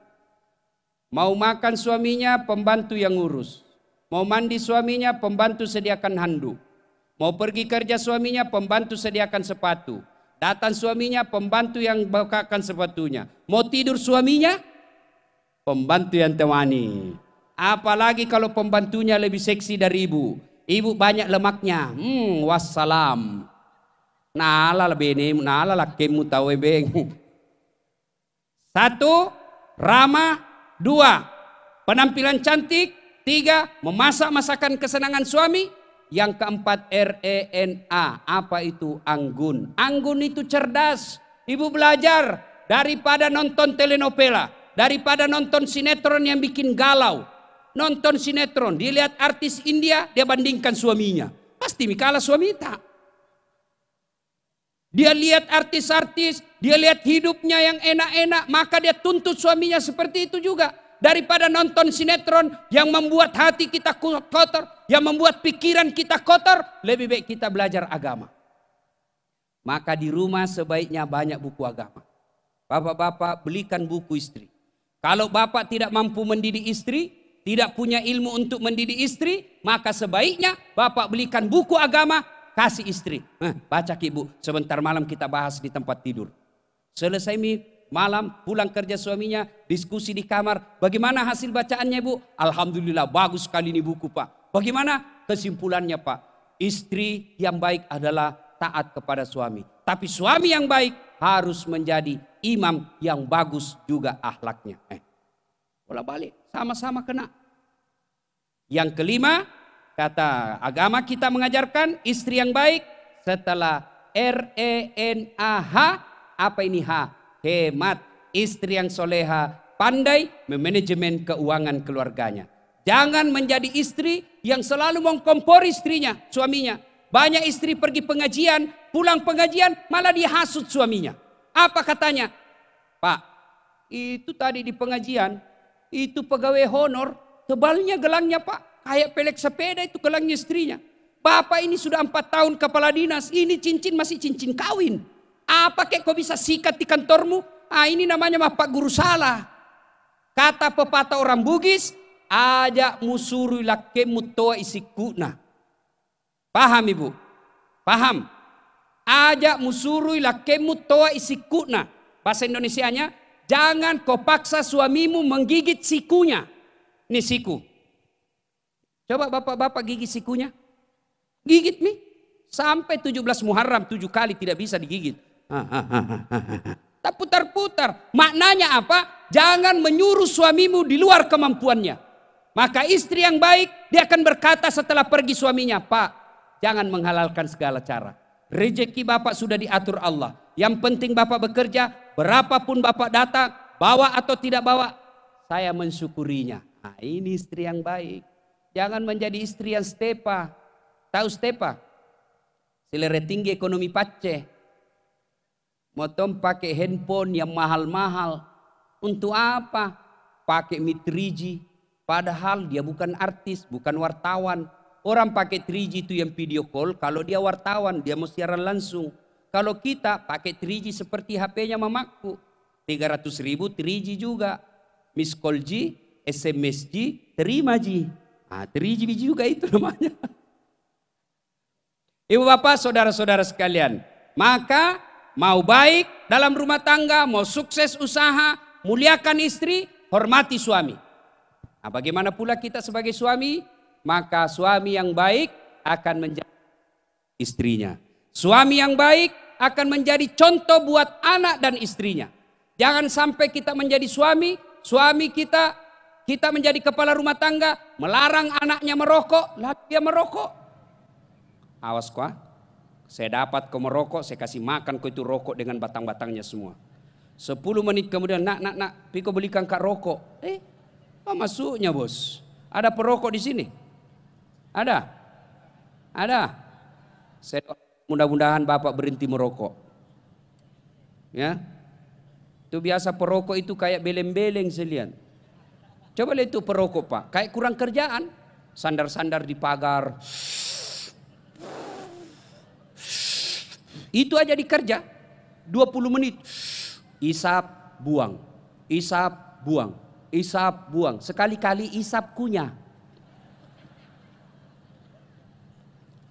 Mau makan suaminya, pembantu yang ngurus. Mau mandi suaminya, pembantu sediakan handuk. Mau pergi kerja suaminya, pembantu sediakan sepatu. Datang suaminya, pembantu yang bukakan sepatunya. Mau tidur suaminya, pembantu yang temani. Apalagi kalau pembantunya lebih seksi dari ibu. Ibu banyak lemaknya. Wassalam. Nala bene, nala lakemu tahu beng. 1, ramah. 2, penampilan cantik. 3, memasak masakan kesenangan suami. Yang keempat, RENA. Apa itu? Anggun. Anggun itu cerdas. Ibu belajar daripada nonton telenovela, daripada nonton sinetron yang bikin galau. Nonton sinetron, dia lihat artis India, dia bandingkan suaminya. Pasti kalah suami tak. Dia lihat artis-artis, dia lihat hidupnya yang enak-enak, maka dia tuntut suaminya seperti itu juga. Daripada nonton sinetron yang membuat hati kita kotor, yang membuat pikiran kita kotor, lebih baik kita belajar agama. Maka di rumah sebaiknya banyak buku agama. Bapak-bapak belikan buku istri. Kalau bapak tidak mampu mendidik istri, tidak punya ilmu untuk mendidik istri, maka sebaiknya bapak belikan buku agama, kasih istri. Baca ibu, sebentar malam kita bahas di tempat tidur. Selesai malam, pulang kerja suaminya, diskusi di kamar. Bagaimana hasil bacaannya ibu? Alhamdulillah bagus sekali ini buku pak. Bagaimana kesimpulannya pak? Istri yang baik adalah taat kepada suami. Tapi suami yang baik harus menjadi imam yang bagus juga akhlaknya. Bola balik, sama-sama kena. Yang kelima, kata agama kita mengajarkan istri yang baik setelah RENAH. Apa ini H? Hemat. Istri yang soleha pandai memanajemen keuangan keluarganya. Jangan menjadi istri yang selalu mengkompor istrinya, suaminya. Banyak istri pergi pengajian, pulang pengajian malah dihasut suaminya. Apa katanya? Pak, itu tadi di pengajian, itu pegawai honor, tebalnya gelangnya pak, kayak pelek sepeda itu gelangnya istrinya. Bapak ini sudah 4 tahun kepala dinas, ini cincin masih cincin kawin. Apa kek kau bisa sikat di kantormu? Ini namanya mah Pak Guru salah. Kata pepatah orang Bugis, aja musuru lakemu toa isikuna. Paham ibu? Paham? Aja musuru lakemu toa isikuna. Bahasa Indonesianya, jangan kau paksa suamimu menggigit sikunya. Ini siku. Coba bapak-bapak gigit sikunya. Gigit nih. Sampai 17 Muharram 7 kali tidak bisa digigit. Tak putar-putar. Maknanya apa? Jangan menyuruh suamimu di luar kemampuannya. Maka istri yang baik, dia akan berkata setelah pergi suaminya, Pak, jangan menghalalkan segala cara. Rezeki bapak sudah diatur Allah. Yang penting bapak bekerja, berapapun bapak datang, bawa atau tidak bawa, saya mensyukurinya. Nah, ini istri yang baik. Jangan menjadi istri yang stepa. Tahu stepa? Selera tinggi ekonomi pace. Motom pakai handphone yang mahal-mahal. Untuk apa? Pakai Mi 3G. Padahal dia bukan artis, bukan wartawan. Orang pakai 3G itu yang video call. Kalau dia wartawan, dia mau siaran langsung. Kalau kita pakai 3G seperti HP-nya mamaku. 300.000 3G juga. Miss call G, SMS G, terima G. Nah, 3G juga itu namanya. Ibu bapak, saudara-saudara sekalian. Maka mau baik dalam rumah tangga, mau sukses usaha, muliakan istri, hormati suami. Nah, bagaimana pula kita sebagai suami? Maka suami yang baik akan menjadi istrinya. Suami yang baik akan menjadi contoh buat anak dan istrinya. Jangan sampai kita menjadi suami kita menjadi kepala rumah tangga, melarang anaknya merokok, lalu dia merokok. Awas kau, saya dapat kau merokok, saya kasih makan kau itu rokok dengan batang-batangnya semua. 10 menit kemudian, nak, Piko belikan kak rokok. Apa masuknya bos? Ada perokok di sini? Ada? Saya mudah-mudahan bapak berhenti merokok. Ya, itu biasa perokok itu kayak beleng-beleng selian. Coba lihat itu perokok pak, kayak kurang kerjaan. Sandar-sandar di pagar. Itu aja dikerja 20 menit. Isap, buang. Isap, buang. Isap, buang. Sekali-kali isap kunyah.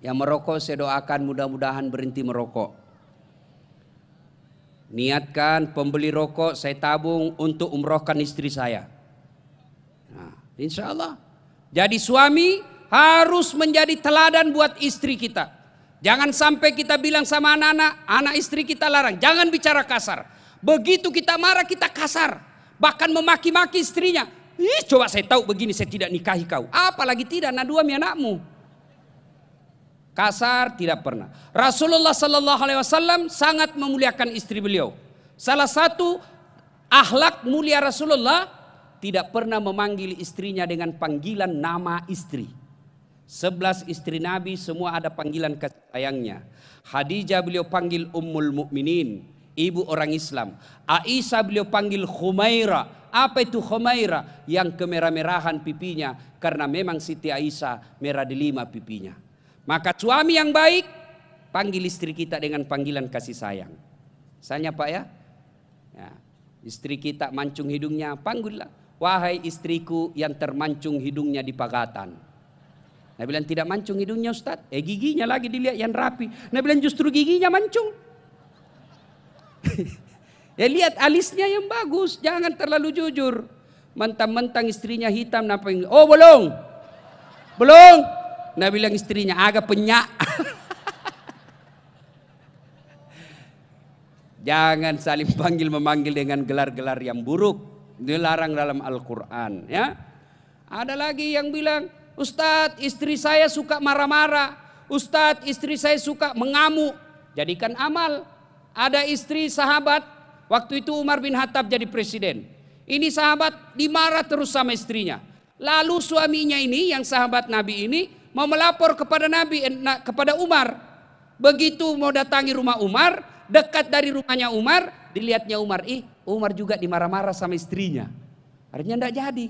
Yang merokok saya doakan mudah-mudahan berhenti merokok. Niatkan pembeli rokok saya tabung untuk umrohkan istri saya. Nah, insya Allah. Jadi suami harus menjadi teladan buat istri kita. Jangan sampai kita bilang sama anak istri kita larang. Jangan bicara kasar. Begitu kita marah kita kasar. Bahkan memaki-maki istrinya. Coba saya tahu begini saya tidak nikahi kau. Apalagi tidak nadua anakmu. Kasar tidak pernah. Rasulullah Sallallahu Alaihi Wasallam sangat memuliakan istri beliau. Salah satu akhlak mulia Rasulullah, tidak pernah memanggil istrinya dengan panggilan nama istri. 11 istri Nabi semua ada panggilan kasih sayangnya. Khadijah beliau panggil Ummul Mukminin, ibu orang Islam. Aisyah beliau panggil Khumaira. Apa itu Khumaira? Yang kemerah-merahan pipinya karena memang Siti Aisyah merah delima pipinya. Maka suami yang baik panggil istri kita dengan panggilan kasih sayang. Misalnya Pak ya, istri kita mancung hidungnya, panggillah, wahai istriku yang termancung hidungnya di pagatan. Nah bilang tidak mancung hidungnya Ustaz, giginya lagi dilihat yang rapi. Nah bilang justru giginya mancung. Ya lihat alisnya yang bagus, jangan terlalu jujur. Mentang-mentang istrinya hitam, oh belum. Nah bilang istrinya agak penyak. Jangan saling memanggil dengan gelar-gelar yang buruk. Dilarang dalam Al-Quran. Ya. Ada lagi yang bilang, Ustadz istri saya suka marah-marah. Ustadz istri saya suka mengamuk. Jadikan amal. Ada istri sahabat. Waktu itu Umar bin Khattab jadi presiden. Ini sahabat dimarah terus sama istrinya. Lalu suaminya ini yang sahabat Nabi ini mau melapor kepada kepada Umar. Begitu mau datangi rumah Umar, dekat dari rumahnya Umar, dilihatnya Umar, Umar juga dimarah-marah sama istrinya. Akhirnya tidak jadi.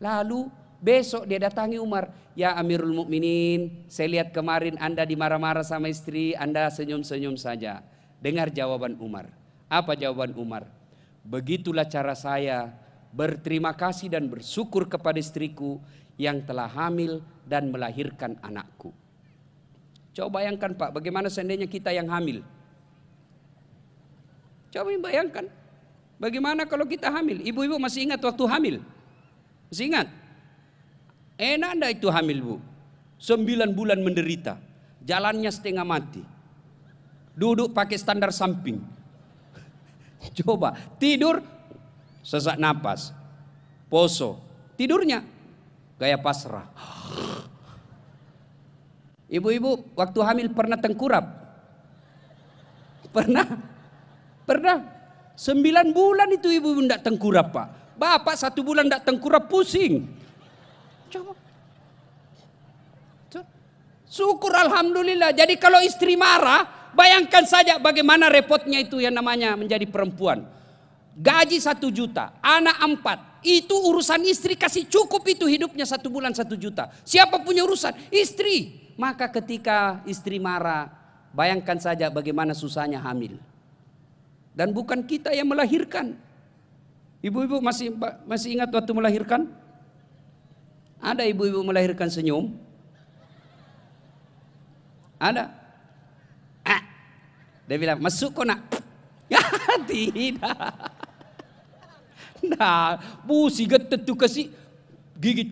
Lalu besok dia datangi Umar, ya Amirul Mukminin, saya lihat kemarin Anda dimarah-marah sama istri, Anda senyum-senyum saja. Dengar jawaban Umar. Apa jawaban Umar? Begitulah cara saya berterima kasih dan bersyukur kepada istriku yang telah hamil dan melahirkan anakku. Coba bayangkan Pak, bagaimana seandainya kita yang hamil? Coba bayangkan. Bagaimana kalau kita hamil? Ibu-ibu masih ingat waktu hamil? Masih ingat? Enak enggak itu hamil, Bu? 9 bulan menderita. Jalannya setengah mati. Duduk pakai standar samping. Coba tidur sesak napas. Poso. Tidurnya gaya pasrah. Ibu-ibu waktu hamil pernah tengkurap? Pernah? Pernah? 9 bulan itu ibu enggak tengkurap, Pak. Bapak 1 bulan enggak tengkurap, pusing. Coba. Syukur alhamdulillah. Jadi kalau istri marah, bayangkan saja bagaimana repotnya itu yang namanya menjadi perempuan. Gaji 1 juta, anak 4. Itu urusan istri, kasih cukup itu hidupnya 1 bulan 1 juta. Siapa punya urusan? Istri. Maka ketika istri marah, bayangkan saja bagaimana susahnya hamil. Dan bukan kita yang melahirkan. Ibu-ibu masih ingat waktu melahirkan? Ada ibu-ibu melahirkan senyum? Ada? Dia bilang, masuk kok nak? Ya tidak. Nah, busi getet tuh kasih gigit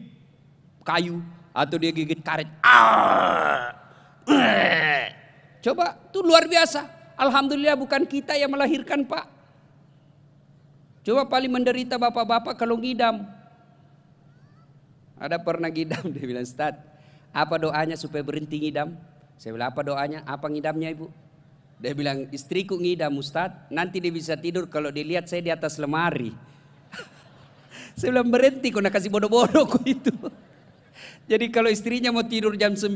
kayu atau dia gigit karet. Coba, tuh luar biasa. Alhamdulillah bukan kita yang melahirkan, Pak. Coba paling menderita bapak-bapak kalau ngidam. Ada pernah ngidam, dia bilang, Ustaz, apa doanya supaya berhenti ngidam? Saya bilang, apa doanya? Apa ngidamnya, Ibu? Dia bilang, istriku ngidam, Ustaz. Nanti dia bisa tidur kalau dilihat saya di atas lemari. Saya bilang, berhenti kok nak kasih bodoh-bodoh kok itu. Jadi kalau istrinya mau tidur jam 9,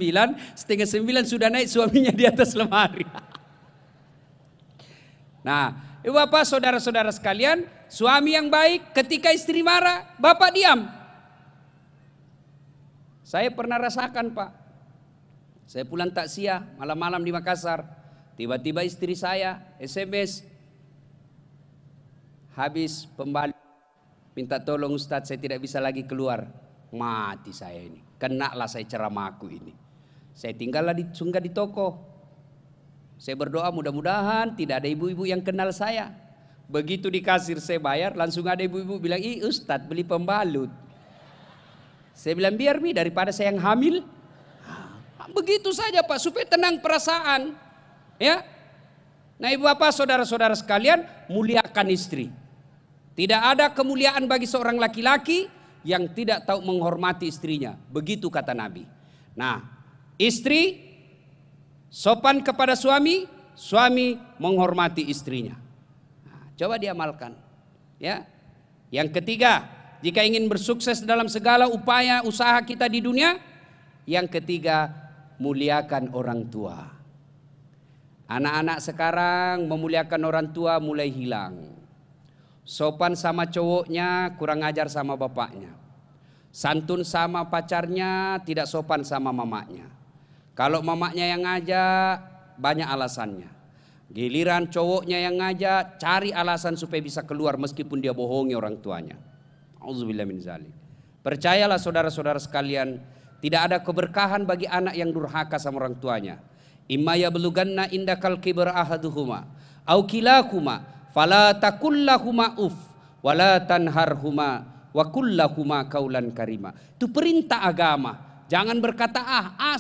setengah 9 sudah naik suaminya di atas lemari. Nah, ibu bapak, saudara-saudara sekalian, suami yang baik ketika istri marah, bapak diam. Saya pernah rasakan, Pak. Saya pulang takziah malam-malam di Makassar. Tiba-tiba istri saya SMS. Habis pembalik. Minta tolong Ustadz, saya tidak bisa lagi keluar. Mati saya ini. Kenalah saya ceramahku ini. Saya tinggallah sunggah di toko. Saya berdoa mudah-mudahan tidak ada ibu-ibu yang kenal saya. Begitu di kasir saya bayar, langsung ada ibu-ibu bilang, ih Ustadz beli pembalut. Saya bilang, biar mi daripada saya yang hamil. Begitu saja Pak, supaya tenang perasaan. Ya. Nah ibu bapak, saudara-saudara sekalian, muliakan istri. Tidak ada kemuliaan bagi seorang laki-laki yang tidak tahu menghormati istrinya. Begitu kata Nabi. Nah, istri sopan kepada suami, suami menghormati istrinya. Nah, coba diamalkan. Ya. Yang ketiga, jika ingin bersukses dalam segala upaya usaha kita di dunia, yang ketiga, muliakan orang tua. Anak-anak sekarang memuliakan orang tua mulai hilang. Sopan sama cowoknya, kurang ajar sama bapaknya. Santun sama pacarnya, tidak sopan sama mamanya. Kalau mamanya yang ngajak, banyak alasannya. Giliran cowoknya yang ngajak, cari alasan supaya bisa keluar meskipun dia bohongi orang tuanya. Auzubillah min zalik. Percayalah saudara-saudara sekalian, tidak ada keberkahan bagi anak yang durhaka sama orang tuanya. Imma yablughanna indakal kibra ahaduhuma au kilahuma fala takullahuma uf wala tanharhuma wa kullahuma kaulan karima. Itu perintah agama. Jangan berkata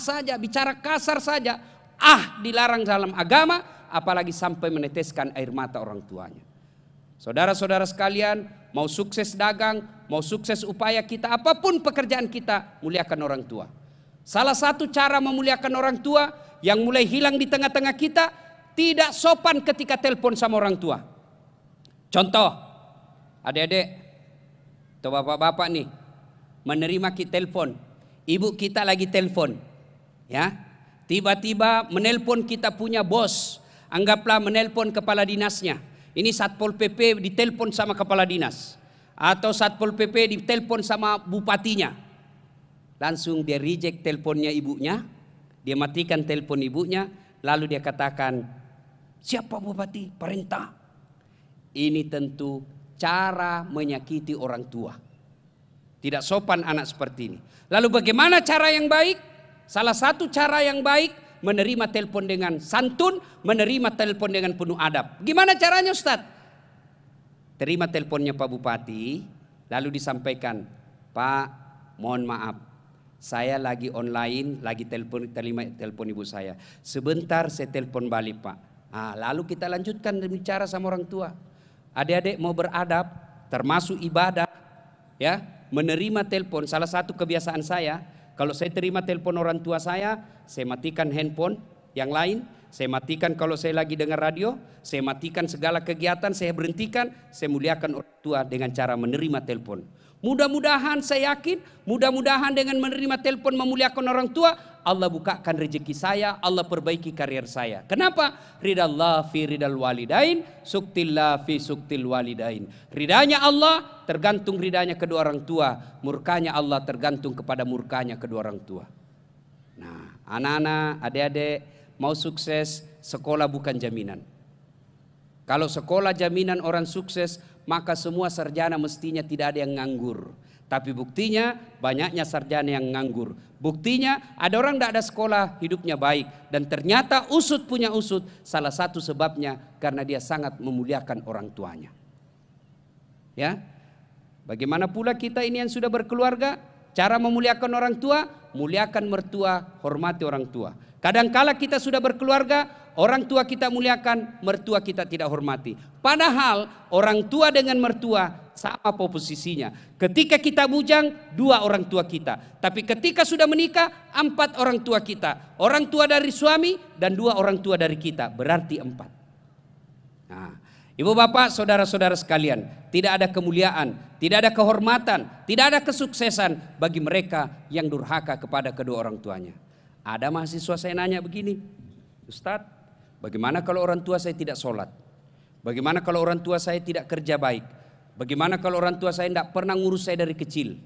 saja, bicara kasar saja. Dilarang dalam agama, apalagi sampai meneteskan air mata orang tuanya. Saudara-saudara sekalian, mau sukses dagang, mau sukses upaya kita, apapun pekerjaan kita, muliakan orang tua. Salah satu cara memuliakan orang tua yang mulai hilang di tengah-tengah kita, tidak sopan ketika telepon sama orang tua. Contoh, adik-adik atau bapak-bapak nih, menerima telepon, ibu kita lagi telepon, ya, tiba-tiba menelpon kita punya bos, anggaplah menelpon kepala dinasnya. Ini Satpol PP ditelepon sama kepala dinas, atau Satpol PP ditelepon sama bupatinya. Langsung dia reject teleponnya ibunya, dia matikan telepon ibunya, lalu dia katakan, siapa bupati? Perintah. Ini tentu cara menyakiti orang tua. Tidak sopan anak seperti ini. Lalu bagaimana cara yang baik? Salah satu cara yang baik, menerima telepon dengan santun, menerima telepon dengan penuh adab. Gimana caranya Ustaz? terima teleponnya Pak Bupati, lalu disampaikan, Pak, mohon maaf, saya lagi online, lagi terima telepon ibu saya. Sebentar saya telepon balik Pak. Lalu kita lanjutkan bicara sama orang tua. Adik-adik mau beradab, termasuk ibadah, ya, menerima telepon. Salah satu kebiasaan saya, kalau saya terima telepon orang tua saya matikan handphone yang lain, saya matikan kalau saya lagi dengar radio, saya matikan segala kegiatan, saya berhentikan, saya muliakan orang tua dengan cara menerima telepon. Mudah-mudahan saya yakin, mudah-mudahan dengan menerima telepon memuliakan orang tua, Allah bukakan rezeki saya, Allah perbaiki karier saya. Kenapa? Ridallah fi ridal walidain, suktillah fi suktil walidain. Ridanya Allah tergantung ridanya kedua orang tua, murkanya Allah tergantung kepada murkanya kedua orang tua. Nah, anak-anak, adik-adik mau sukses, sekolah bukan jaminan. Kalau sekolah jaminan orang sukses, maka semua sarjana mestinya tidak ada yang nganggur. Tapi buktinya banyaknya sarjana yang nganggur. Buktinya ada orang tidak ada sekolah hidupnya baik. Dan ternyata usut punya usut. Salah satu sebabnya karena dia sangat memuliakan orang tuanya. Ya, bagaimana pula kita ini yang sudah berkeluarga? Cara memuliakan orang tua, muliakan mertua, hormati orang tua. Kadangkala kita sudah berkeluarga, orang tua kita muliakan, mertua kita tidak hormati. Padahal orang tua dengan mertua sama posisinya. Ketika kita bujang, 2 orang tua kita. Tapi ketika sudah menikah, 4 orang tua kita. Orang tua dari suami dan 2 orang tua dari kita. Berarti 4. Nah, ibu bapak, saudara-saudara sekalian, tidak ada kemuliaan, tidak ada kehormatan, tidak ada kesuksesan bagi mereka yang durhaka kepada kedua orang tuanya. Ada mahasiswa saya nanya begini, Ustadz, bagaimana kalau orang tua saya tidak sholat? Bagaimana kalau orang tua saya tidak kerja baik? Bagaimana kalau orang tua saya tidak pernah ngurus saya dari kecil?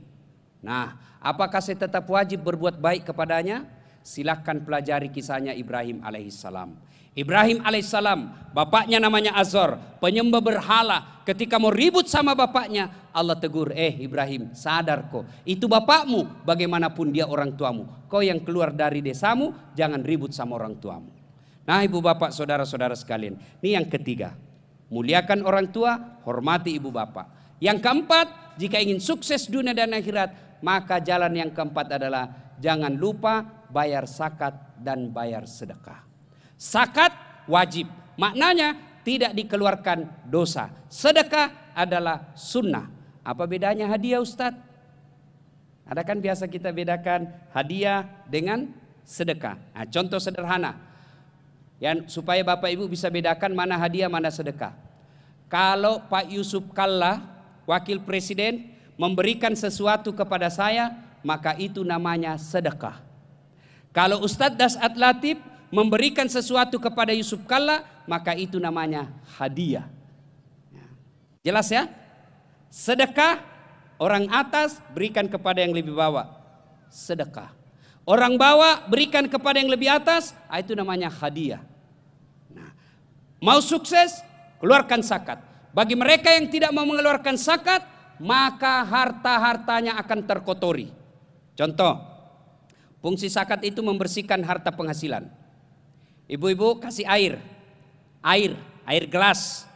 Nah, apakah saya tetap wajib berbuat baik kepadanya? Silahkan pelajari kisahnya Ibrahim alaihissalam. Ibrahim alaihissalam, bapaknya namanya Azor, penyembah berhala. Ketika mau ribut sama bapaknya, Allah tegur, Ibrahim, sadar kok, itu bapakmu, bagaimanapun dia orang tuamu. Kau yang keluar dari desamu, jangan ribut sama orang tuamu. Nah, ibu bapak, saudara-saudara sekalian, ini yang ketiga. Muliakan orang tua, hormati ibu bapak. Yang keempat, jika ingin sukses dunia dan akhirat, maka jalan yang keempat adalah jangan lupa bayar zakat dan bayar sedekah. Zakat wajib, maknanya tidak dikeluarkan dosa. Sedekah adalah sunnah. Apa bedanya hadiah, Ustadz? Ada kan biasa kita bedakan hadiah dengan sedekah. Nah, contoh sederhana. Yang supaya Bapak Ibu bisa bedakan mana hadiah mana sedekah. Kalau Pak Yusuf Kalla, wakil presiden, memberikan sesuatu kepada saya, maka itu namanya sedekah. Kalau Ustadz Dasat Latif memberikan sesuatu kepada Yusuf Kalla, maka itu namanya hadiah. Jelas ya? Sedekah orang atas berikan kepada yang lebih bawah. Sedekah. Orang bawah berikan kepada yang lebih atas, itu namanya hadiah. Nah, mau sukses, keluarkan zakat. Bagi mereka yang tidak mau mengeluarkan zakat, maka harta-hartanya akan terkotori. Contoh, fungsi zakat itu membersihkan harta penghasilan. Ibu-ibu kasih air gelas.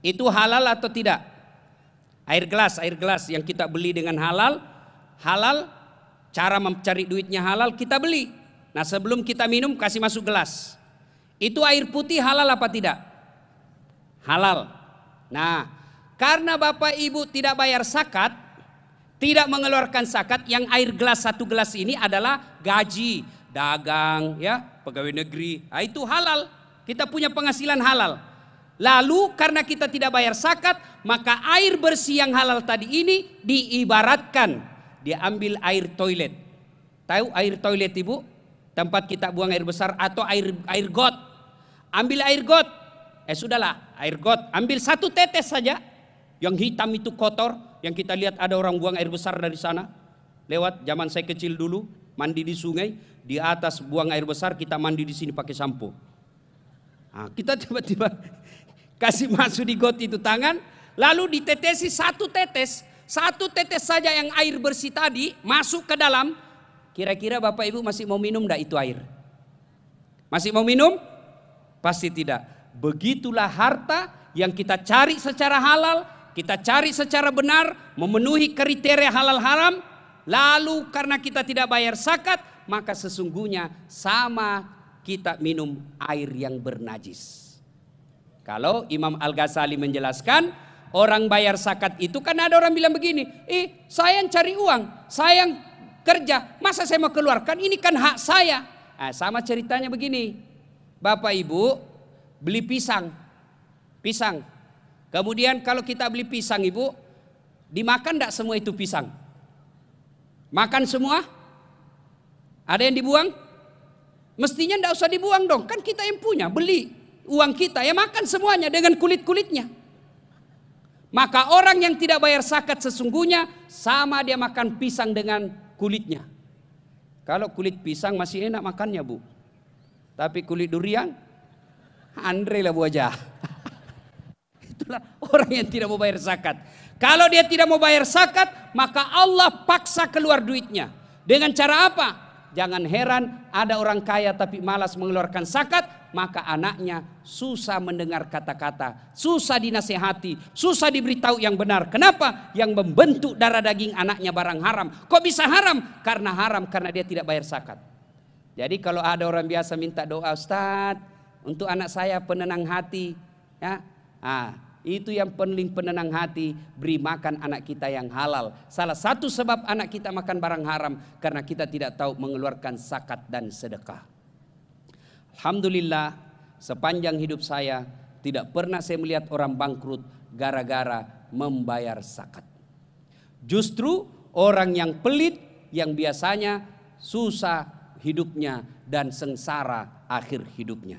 Itu halal atau tidak? Air gelas yang kita beli dengan halal, cara mencari duitnya halal, kita beli. Nah, sebelum kita minum kasih masuk gelas. Itu air putih halal apa tidak? Halal. Nah, karena Bapak Ibu tidak bayar zakat, tidak mengeluarkan zakat, yang air gelas 1 gelas ini adalah gaji, dagang, ya, pegawai negeri. Nah, itu halal. Kita punya penghasilan halal. Lalu karena kita tidak bayar zakat, maka air bersih yang halal tadi ini diibaratkan dia ambil air toilet. Tahu air toilet, Ibu? Tempat kita buang air besar atau air got. Ambil air got. Sudahlah, air got. Ambil 1 tetes saja. Yang hitam itu kotor, yang kita lihat ada orang buang air besar dari sana. Lewat zaman saya kecil dulu, mandi di sungai, di atas buang air besar, kita mandi di sini pakai sampo. Nah, kita tiba-tiba kasih masuk di got itu tangan, lalu ditetesi 1 tetes. 1 tetes saja yang air bersih tadi masuk ke dalam. Kira-kira Bapak Ibu masih mau minum enggak itu air? Masih mau minum? Pasti tidak. Begitulah harta yang kita cari secara halal, kita cari secara benar, memenuhi kriteria halal haram, lalu karena kita tidak bayar zakat, maka sesungguhnya sama kita minum air yang bernajis. Kalau Imam Al-Ghazali menjelaskan, orang bayar zakat itu kan ada orang bilang begini, saya yang cari uang, saya yang kerja, masa saya mau keluarkan, ini kan hak saya. Nah, sama ceritanya begini, Bapak Ibu beli pisang, kemudian kalau kita beli pisang Ibu, dimakan tidak semua itu pisang? Makan semua? Ada yang dibuang? Mestinya tidak usah dibuang dong, kan kita yang punya, beli uang kita, ya makan semuanya dengan kulit-kulitnya. Maka orang yang tidak bayar zakat sesungguhnya sama dia makan pisang dengan kulitnya. Kalau kulit pisang masih enak makannya Bu, tapi kulit durian, Andre lah Bu aja. Itulah orang yang tidak mau bayar zakat. Kalau dia tidak mau bayar zakat, maka Allah paksa keluar duitnya. Dengan cara apa? Jangan heran ada orang kaya tapi malas mengeluarkan zakat, maka anaknya susah mendengar kata-kata, susah dinasehati, susah diberitahu yang benar. Kenapa? Yang membentuk darah daging anaknya barang haram. Kok bisa haram? Karena dia tidak bayar zakat. Jadi kalau ada orang biasa minta doa, Ustaz, untuk anak saya penenang hati, ya, itu yang paling penenang hati, beri makan anak kita yang halal. Salah satu sebab anak kita makan barang haram karena kita tidak tahu mengeluarkan zakat dan sedekah. Alhamdulillah, sepanjang hidup saya tidak pernah saya melihat orang bangkrut gara-gara membayar zakat. Justru orang yang pelit, yang biasanya susah hidupnya dan sengsara akhir hidupnya.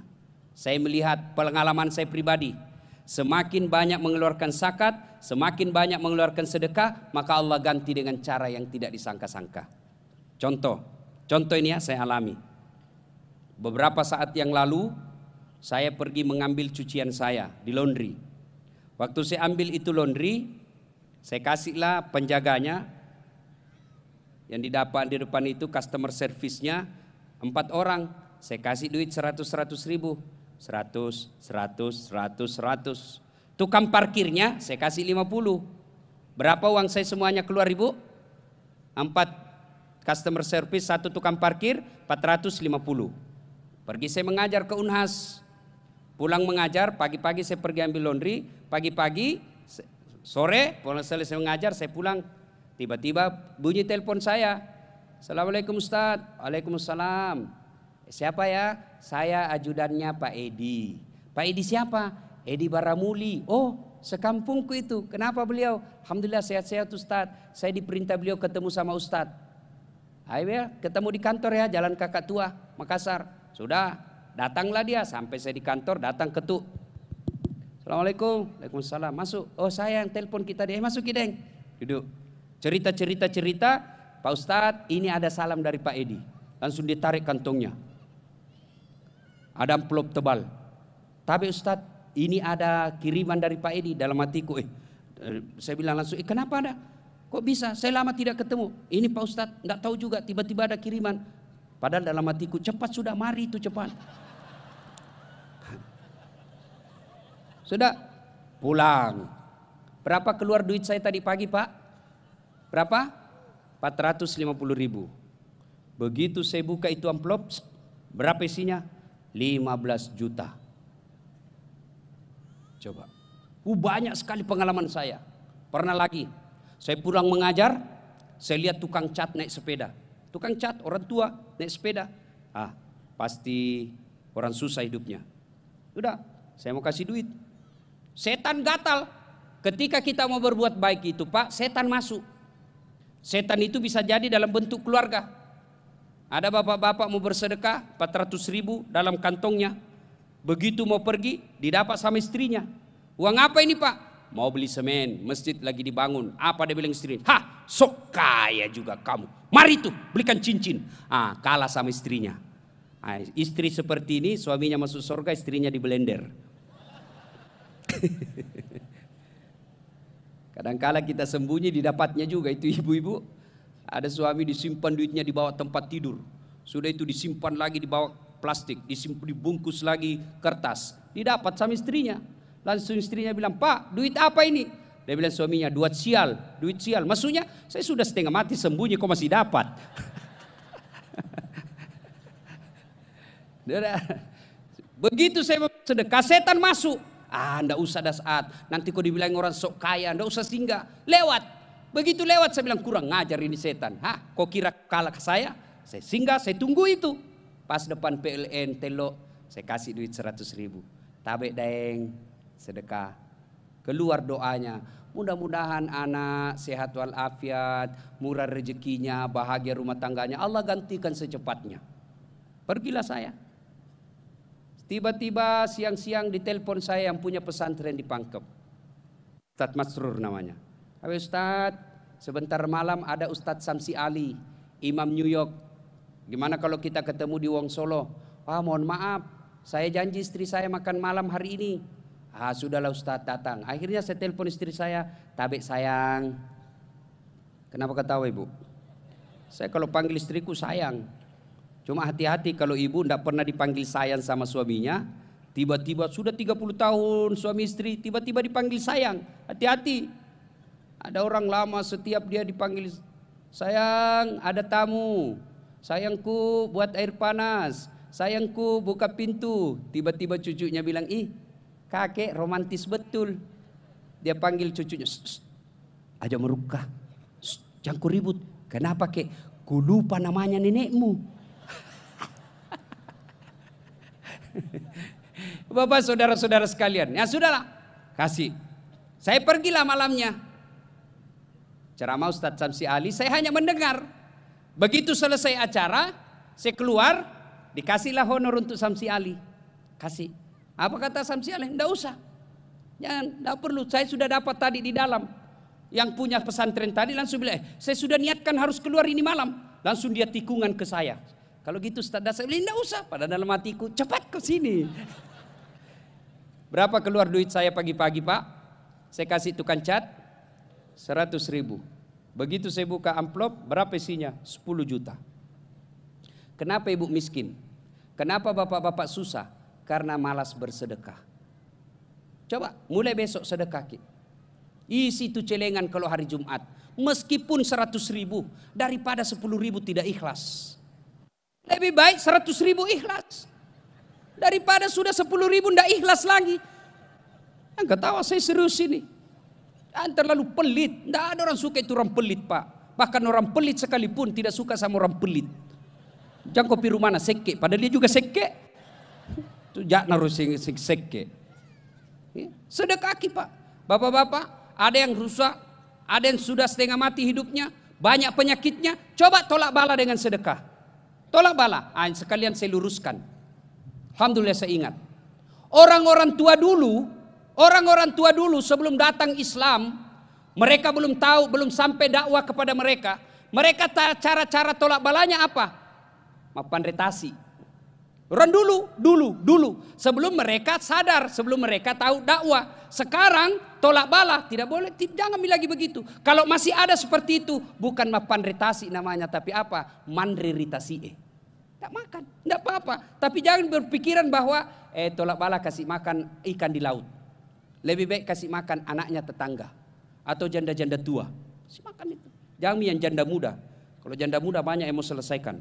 Saya melihat pengalaman saya pribadi, semakin banyak mengeluarkan zakat, semakin banyak mengeluarkan sedekah, maka Allah ganti dengan cara yang tidak disangka-sangka. Contoh ini ya saya alami. Beberapa saat yang lalu saya pergi mengambil cucian saya di laundry. Waktu saya ambil itu laundry, saya kasihlah penjaganya yang di depan itu customer service-nya 4 orang. Saya kasih duit 100 ribu. 100. Tukang parkirnya saya kasih 50. Berapa uang saya semuanya keluar Ibu? 4 customer service, 1 tukang parkir, 450. Pergi saya mengajar ke Unhas. Pulang mengajar, pagi-pagi saya pergi ambil laundry, pagi-pagi sore selesai mengajar saya pulang. Tiba-tiba bunyi telepon saya. Assalamualaikum Ustaz. Waalaikumsalam. Siapa ya? Saya ajudannya Pak Edi. Pak Edi siapa? Edi Baramuli. Oh, sekampungku itu. Kenapa beliau? Alhamdulillah sehat-sehat Ustaz. Saya diperintah beliau ketemu sama Ustaz. Ayo ya, ketemu di kantor ya, Jalan Kakak Tua, Makassar. Sudah, datanglah dia. Sampai saya di kantor, datang ketuk. Assalamualaikum. Waalaikumsalam. Masuk. Oh, saya yang telepon kita dia. Masuk Kideng. Duduk. Cerita, Pak Ustadz ini ada salam dari Pak Edi. Langsung ditarik kantongnya. Ada amplop tebal. Tapi Ustadz ini ada kiriman dari Pak Edi. Dalam hatiku saya bilang langsung, kenapa ada? Kok bisa? Saya lama tidak ketemu. Ini Pak Ustadz enggak tahu juga, tiba-tiba ada kiriman. Padahal dalam hatiku, cepat sudah, mari itu cepat. Sudah pulang. Berapa keluar duit saya tadi pagi Pak? Berapa? 450 ribu. Begitu saya buka itu amplop, berapa isinya? 15 juta. Coba. Banyak sekali pengalaman saya. Pernah lagi, saya pulang mengajar, saya lihat tukang cat naik sepeda. Tukang cat, orang tua naik sepeda. Pasti orang susah hidupnya. Udah, saya mau kasih duit. Setan gatal. Ketika kita mau berbuat baik itu Pak, setan masuk. Setan itu bisa jadi dalam bentuk keluarga. Ada bapak-bapak mau bersedekah 400 ribu dalam kantongnya. Begitu mau pergi didapat sama istrinya. Uang apa ini Pak? Mau beli semen, masjid lagi dibangun. Apa dia bilang istri? Sok kaya juga kamu. Mari tuh belikan cincin. Kalah sama istrinya. Istri seperti ini suaminya masuk surga, istrinya di blender. Kadang-kala kita sembunyi didapatnya juga itu ibu-ibu. Ada suami disimpan duitnya di bawah tempat tidur. Sudah itu disimpan lagi di bawah plastik, dibungkus lagi kertas. Didapat sama istrinya. Langsung istrinya bilang, Pak duit apa ini? Dia bilang suaminya, duit sial. Maksudnya saya sudah setengah mati sembunyi kok masih dapat. Begitu saya sedekah, setan masuk. Ndak usah dasat. Nanti kok dibilang orang sok kaya, ndak usah singgah. Lewat. Begitu lewat saya bilang kurang ngajar ini setan. Kok kira kalah ke saya? Saya singgah, saya tunggu itu. Pas depan PLN telok, saya kasih duit 100.000. Tabe daeng, sedekah. Keluar doanya, mudah-mudahan anak sehat walafiat, murah rezekinya, bahagia rumah tangganya, Allah gantikan secepatnya. Pergilah saya. Tiba-tiba siang-siang ditelepon saya yang punya pesantren di Pangkep, Ustadz Masrur namanya. Ustadz, sebentar malam ada Ustadz Samsi Ali, Imam New York. Gimana kalau kita ketemu di Wong Solo? Mohon maaf, saya janji istri saya makan malam hari ini. Sudahlah Ustadz, datang. Akhirnya saya telepon istri saya, Tabe sayang. Kenapa ketawa ibu? Saya kalau panggil istriku sayang. Cuma hati-hati kalau ibu tidak pernah dipanggil sayang sama suaminya. Tiba-tiba sudah 30 tahun suami istri, tiba-tiba dipanggil sayang. Hati-hati. Ada orang lama setiap dia dipanggil sayang, ada tamu. Sayangku buat air panas. Sayangku buka pintu. Tiba-tiba cucunya bilang, kakek romantis betul. Dia panggil cucunya, aja merukah, jangan ku ribut. Kenapa kek? Ku lupa namanya nenekmu. Bapak saudara-saudara sekalian, ya sudahlah, kasih. Saya pergilah malamnya. Ceramah Ustadz Samsi Ali, saya hanya mendengar. Begitu selesai acara, saya keluar, dikasihlah honor untuk Samsi Ali. Kasih. Apa kata Samsi Ali? Tidak usah. Jangan, tidak perlu. Saya sudah dapat tadi di dalam. Yang punya pesantren tadi langsung bilang, saya sudah niatkan harus keluar ini malam. Langsung dia tikungan ke saya. Kalau gitu Ustaz, saya bilang, tidak usah. Pada dalam hatiku, cepat ke sini. Berapa keluar duit saya pagi-pagi Pak? Saya kasih tukang cat, 100.000. Begitu saya buka amplop, berapa isinya? 10 juta. Kenapa ibu miskin? Kenapa bapak-bapak susah? Karena malas bersedekah. Coba mulai besok sedekah. Isi itu celengan kalau hari Jumat. Meskipun 100.000 daripada 10.000 tidak ikhlas. Lebih baik 100.000 ikhlas. Daripada sudah 10.000 tidak ikhlas lagi. Yang ketawa saya serius ini. Terlalu pelit. Tidak ada orang suka itu orang pelit Pak. Bahkan orang pelit sekalipun tidak suka sama orang pelit. Jangan kopi rumana seke. Padahal dia juga seke. Jak naruh seke. Sedekah Pak. Bapak-bapak, ada yang rusak, ada yang sudah setengah mati hidupnya, banyak penyakitnya, coba tolak bala dengan sedekah. Tolak bala. Sekalian saya luruskan. Alhamdulillah saya ingat. Orang-orang tua dulu sebelum datang Islam, mereka belum tahu, belum sampai dakwah kepada mereka. Mereka cara-cara tolak balanya apa? Mapan retasi. Orang dulu sebelum mereka sadar, sebelum mereka tahu dakwah. Sekarang tolak bala tidak boleh, jangan lagi begitu. Kalau masih ada seperti itu, bukan mapan retasi namanya, tapi apa? Mandriritasi. Tak makan, tidak apa-apa. Tapi jangan berpikiran bahwa tolak bala kasih makan ikan di laut. Lebih baik kasih makan anaknya tetangga atau janda-janda tua. Kasih makan itu. Jangan yang janda muda. Kalau janda muda banyak yang mau selesaikan.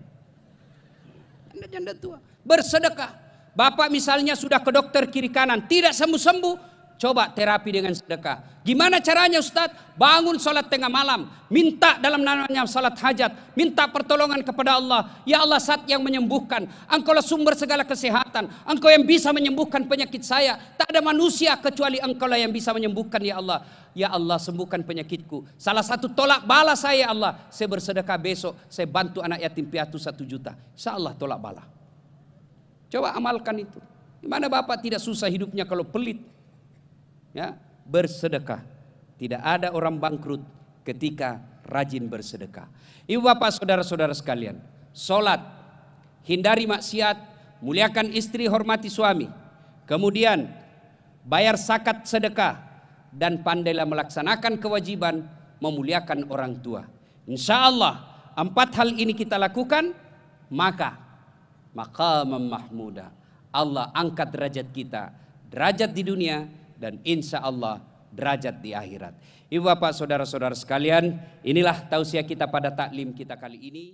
Janda tua bersedekah. Bapak misalnya sudah ke dokter kiri kanan tidak sembuh-sembuh, coba terapi dengan sedekah. Gimana caranya Ustadz? Bangun salat tengah malam, minta dalam namanya salat hajat, minta pertolongan kepada Allah. Ya Allah, Zat yang menyembuhkan, Engkaulah sumber segala kesehatan, Engkau yang bisa menyembuhkan penyakit saya. Tak ada manusia kecuali Engkaulah yang bisa menyembuhkan ya Allah. Ya Allah, sembuhkan penyakitku. Salah satu tolak bala saya ya Allah, saya bersedekah besok, saya bantu anak yatim piatu 1 juta. Insya Allah tolak bala. Coba amalkan itu. Gimana Bapak tidak susah hidupnya kalau pelit? Ya, bersedekah. Tidak ada orang bangkrut ketika rajin bersedekah. Ibu bapak saudara-saudara sekalian, solat, hindari maksiat, muliakan istri, hormati suami. Kemudian bayar zakat sedekah dan pandailah melaksanakan kewajiban memuliakan orang tua. Insya Allah 4 hal ini kita lakukan, maka maqamam mahmuda, Allah angkat derajat kita, derajat di dunia, dan insya Allah derajat di akhirat. Ibu bapak saudara-saudara sekalian, inilah tausiah kita pada taklim kita kali ini.